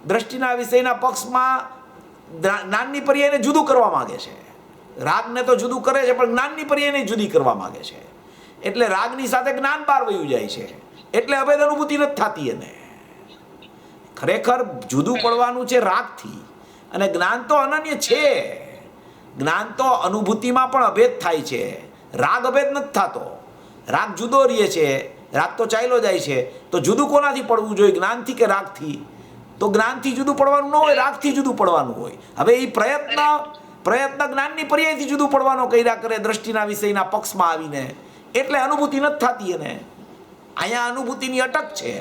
દ્રષ્ટિના વિષયના પક્ષમાં જ્ઞાનની પર્યાયને જુદું કરવા માગે છે. રાગને તો જુદું કરે છે, પણ જ્ઞાનની પર્યાયને જુદી કરવા માગે છે. એટલે રાગની સાથે જ્ઞાન બહાર વયું જાય છે, એટલે અભેદ અનુભૂતિ નથી થતી. એને ખરેખર જુદું પડવાનું છે રાગથી, અને જ્ઞાન તો અનન્ય છે. જ્ઞાન તો અનુભૂતિમાં પણ અભેદ થાય છે, રાગ અભેદ નથી થતો. રાગ જુદો રહે છે, રાગ તો ચાલ્યો જાય છે. તો જુદું કોનાથી પડવું જોઈએ, જ્ઞાનથી કે રાગથી? તો જ્ઞાનથી જુદું પડવાનું ન હોય, રાગથી જુદું પડવાનું હોય. હવે એ પ્રયત્ન જ્ઞાનની પર્યાયથી જુદું પડવાનો કર્યા કરે દ્રષ્ટિના વિષયના પક્ષમાં આવીને, એટલે અનુભૂતિ નથી થતી. એને અહીંયા અનુભૂતિની અટક છે.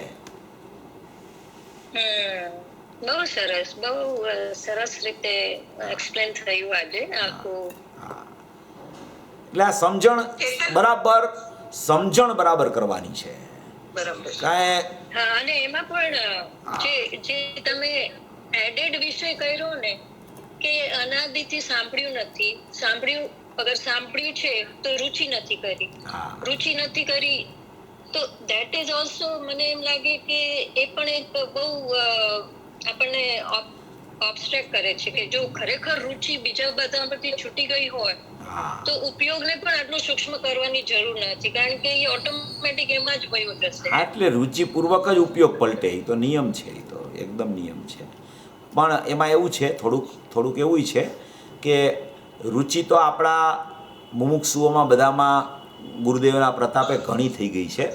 બહુ સરસ રીતે એક્સપ્લેન થયું આજે આખું. એટલે આ સમજણ બરાબર કરવાની છે. અને એમાં પણ જે તમે એડેડ વિષય કર્યો ને કે અનાદિથી સાંભળ્યું નથી, અગર સાંભળ્યું છે તો રુચિ નથી કરી, તો ધેટ ઇઝ ઓલ્સો મને એમ લાગે કે એ પણ એક બહુ આપણને ઓબ્સ્ટ્રેક્ટ કરે છે કે જો ખરેખર રુચિ બીજા બધા પરથી છૂટી ગઈ હોય તો ઉપયોગને પણ આટલું સૂક્ષ્મ કરવાની જરૂર નથી, કારણ કે એ ઓટોમેટિક એમાં જ વયો જશે. એટલે રુચિપૂર્વક જ ઉપયોગ પલટે. એ તો નિયમ છે, એ તો એકદમ નિયમ છે. પણ એમાં એવું છે, થોડુંક એવું છે કે રુચિ તો આપણા મુમુક્ષુઓમાં બધામાં ગુરુદેવના પ્રતાપે ઘણી થઈ ગઈ છે.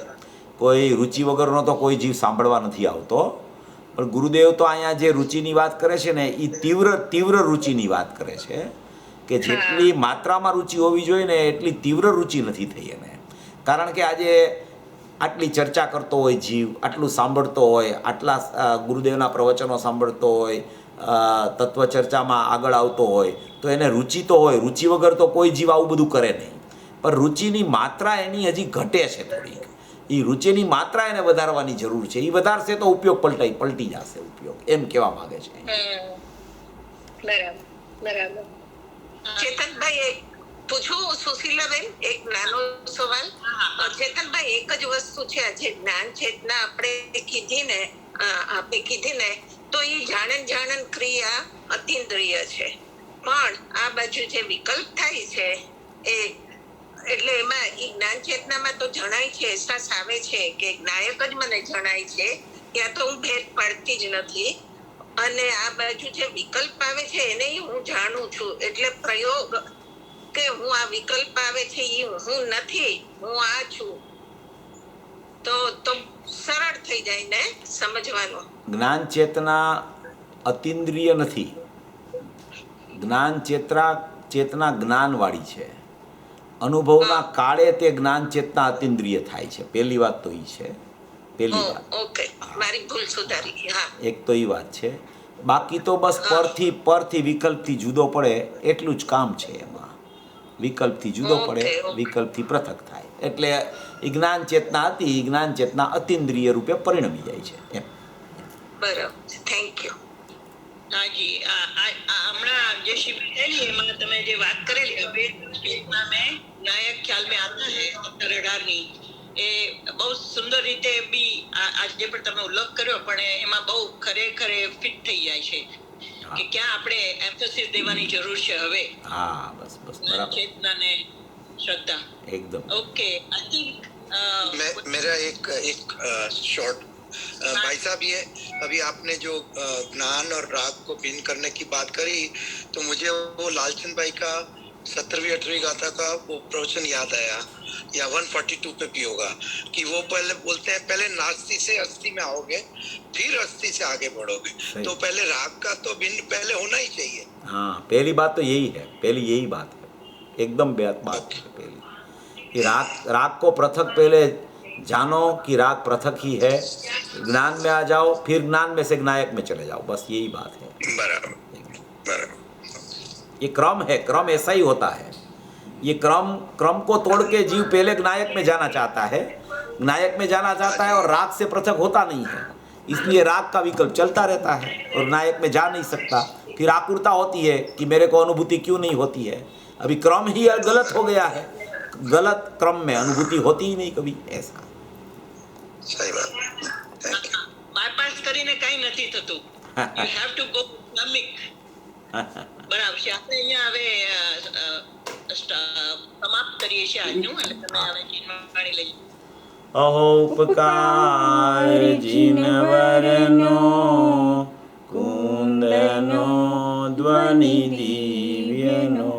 કોઈ રુચિ વગરનો તો કોઈ જીવ સાંભળવા નથી આવતો. પણ ગુરુદેવ તો અહીંયા જે રુચિની વાત કરે છે ને, એ તીવ્ર રુચિની વાત કરે છે કે જેટલી માત્રામાં રુચિ હોવી જોઈએ ને એટલી તીવ્ર રુચિ નથી થઈ એને. કારણ કે આજે આટલી ચર્ચા કરતો હોય જીવ, આટલું સાંભળતો હોય, આટલા ગુરુદેવના પ્રવચનો સાંભળતો હોય, તત્વ ચર્ચામાં આગળ આવતો હોય, તો એને રુચિ તો હોય. રુચિ વગર તો કોઈ જીવ આવું બધું કરે નહીં. પણ રુચિની માત્રા એની હજી ઘટે છે થોડીક. એ રુચિની માત્રા એને વધારવાની જરૂર છે. એ વધારશે તો ઉપયોગ પલટી જશે ઉપયોગ, એમ કહેવા માંગે છે. બરાબર. ચેતનભાઈ પૂછું સુશીલાબેન એક નાનો સવાલ? ચેતનભાઈ, એક જ વસ્તુ છે, જે જ્ઞાન ચેતના આપણે કીધી ને તો એ જાણન ક્રિયા અતિન્દ્રિય છે. પણ આ બાજુ જે વિકલ્પ થાય છે એ એટલે એમાં એ જ્ઞાન ચેતનામાં તો જણાય છે, અહેસાસ આવે છે કે જ્ઞાયક જ મને જણાય છે, ત્યાં તો હું ભેદ પાડતી જ નથી. અને આ બાજુ જે વિકલ્પ આવે છે એને હું જાણું છું. એટલે પ્રયોગ કે હું આ વિકલ્પ આવે છે એ હું નથી, હું આ છું, તો સરળ થઈ જાય ને સમજવાનું. જ્ઞાન ચેતના અતિન્દ્રિય નથી. જ્ઞાન ચેતના જ્ઞાનવાળી છે. અનુભવના કાળે તે જ્ઞાન ચેતના અતિન્દ્રિય થાય છે. પહેલી વાત તો એ છે. ઓકે, મારી ભૂલ સુધારી. હા, એક તો એ વાત છે. બાકી તો બસ પરથી વિકલ્પથી જુદો પડે એટલું જ કામ છે એમાં. વિકલ્પથી જુદો પડે, વિકલ્પથી પૃથક થાય. એટલે એ જ્ઞાન ચેતના હતી, એ જ્ઞાન ચેતના અતિન્દ્રિય રૂપે પરિણમી જાય છે એમ. બરાબર, થેન્ક યુ. હાજી, હમણાં જે શિબિર એમાં તમે જે વાત કરેલી અભેદ ચેतना में नायक ख्याल में आता है 18 એ બહુ સુંદર રીતે બી આજે પણ તમે ઉલ્લેખ કર્યો, પણ એમાં બહુ ખરેખર ફિટ થઈ જાય છે કે ક્યાં આપણે એમ્ફેસિસ દેવાની જરૂર છે હવે. હા, બસ બરાબર. चेतना ने श्रद्धा एकदम ओके. आई थिंक मेरा एक शॉर्ट भाई साहब, ये अभी आपने जो ज्ञान और राग को भिन्न करने की बात करी, तो मुझे वो लालचंद भाई का 17वीं 18वीं गाथा का वो प्रवचन याद आया, या 142 पे भी होगा, कि वो पहले बोलते हैं पहले नास्ति से अस्थि में आओगे, फिर अस्थि से आगे बढ़ोगे। तो पहले राग का तो भिन्न पहले होना ही चाहिए। हाँ, पहली बात तो यही है, पहली यही बात है, एकदम बात है पहली, कि राग को पृथक पहले जानो कि राग पृथक ही है, ज्ञान में आ जाओ, फिर ज्ञान में से ज्ञायक में चले जाओ, बस यही बात है। बराबर बराबर। ये क्रम है, क्रम ऐसा ही होता है। ये क्रम को तोड़ के जीव पहले ज्ञायक में जाना चाहता है, ज्ञायक में जाना चाहता है, और राग से पृथक होता नहीं है, इसलिए राग का विकल्प चलता रहता है और ज्ञायक में जा नहीं सकता। फिर आकुलता होती है कि मेरे को अनुभूति क्यों नहीं होती है, अभी क्रम ही गलत हो गया है, गलत क्रम में अनुभूति होती ही नहीं कभी, ऐसा। सही बात। બાયપાસ કરીને કાઈ નથી થતું. You have to go Islamic. બરાબર છે. આપણે અહીંયા હવે સમાપ્ત કરીએ છીએ આજનું, એટલે તમે હવે જીવનવાણી લઈ. અહો ઉપકાર જીનવરનો કુંદનો ધ્વનિ દિવ્યનો,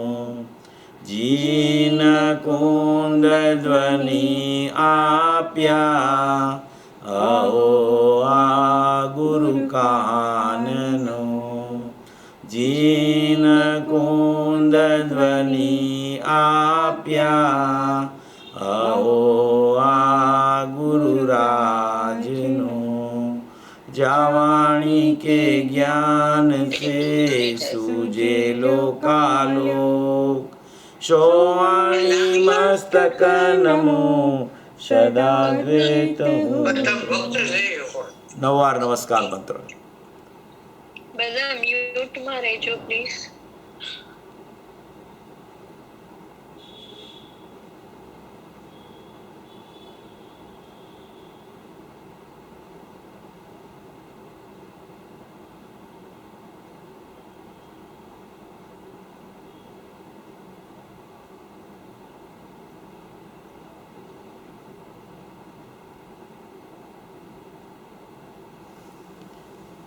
જીન કુંદ ધ્વનિ આપ્યા અહો આ ગુરુ કાનનો, જીન કુંદ ધ્વનિ આપ્યા અહો આ ગુરુ રાજનો, जावाणी के ज्ञान से सूझे लोकालोक, शोवाणी मस्तक नमो सदा द्वैत हूँ। नववार नमस्कार मंत्र। બધા મ્યુટમાં રહેજો પ્લીઝ.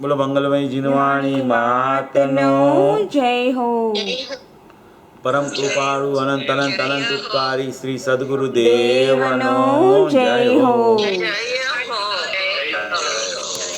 बोलो मंगलमयी जिनवाणी मातनो जय हो। परम कृपाळु अनंत अनंत अनंत उपकारी श्री सद्गुरु देवनो जय हो।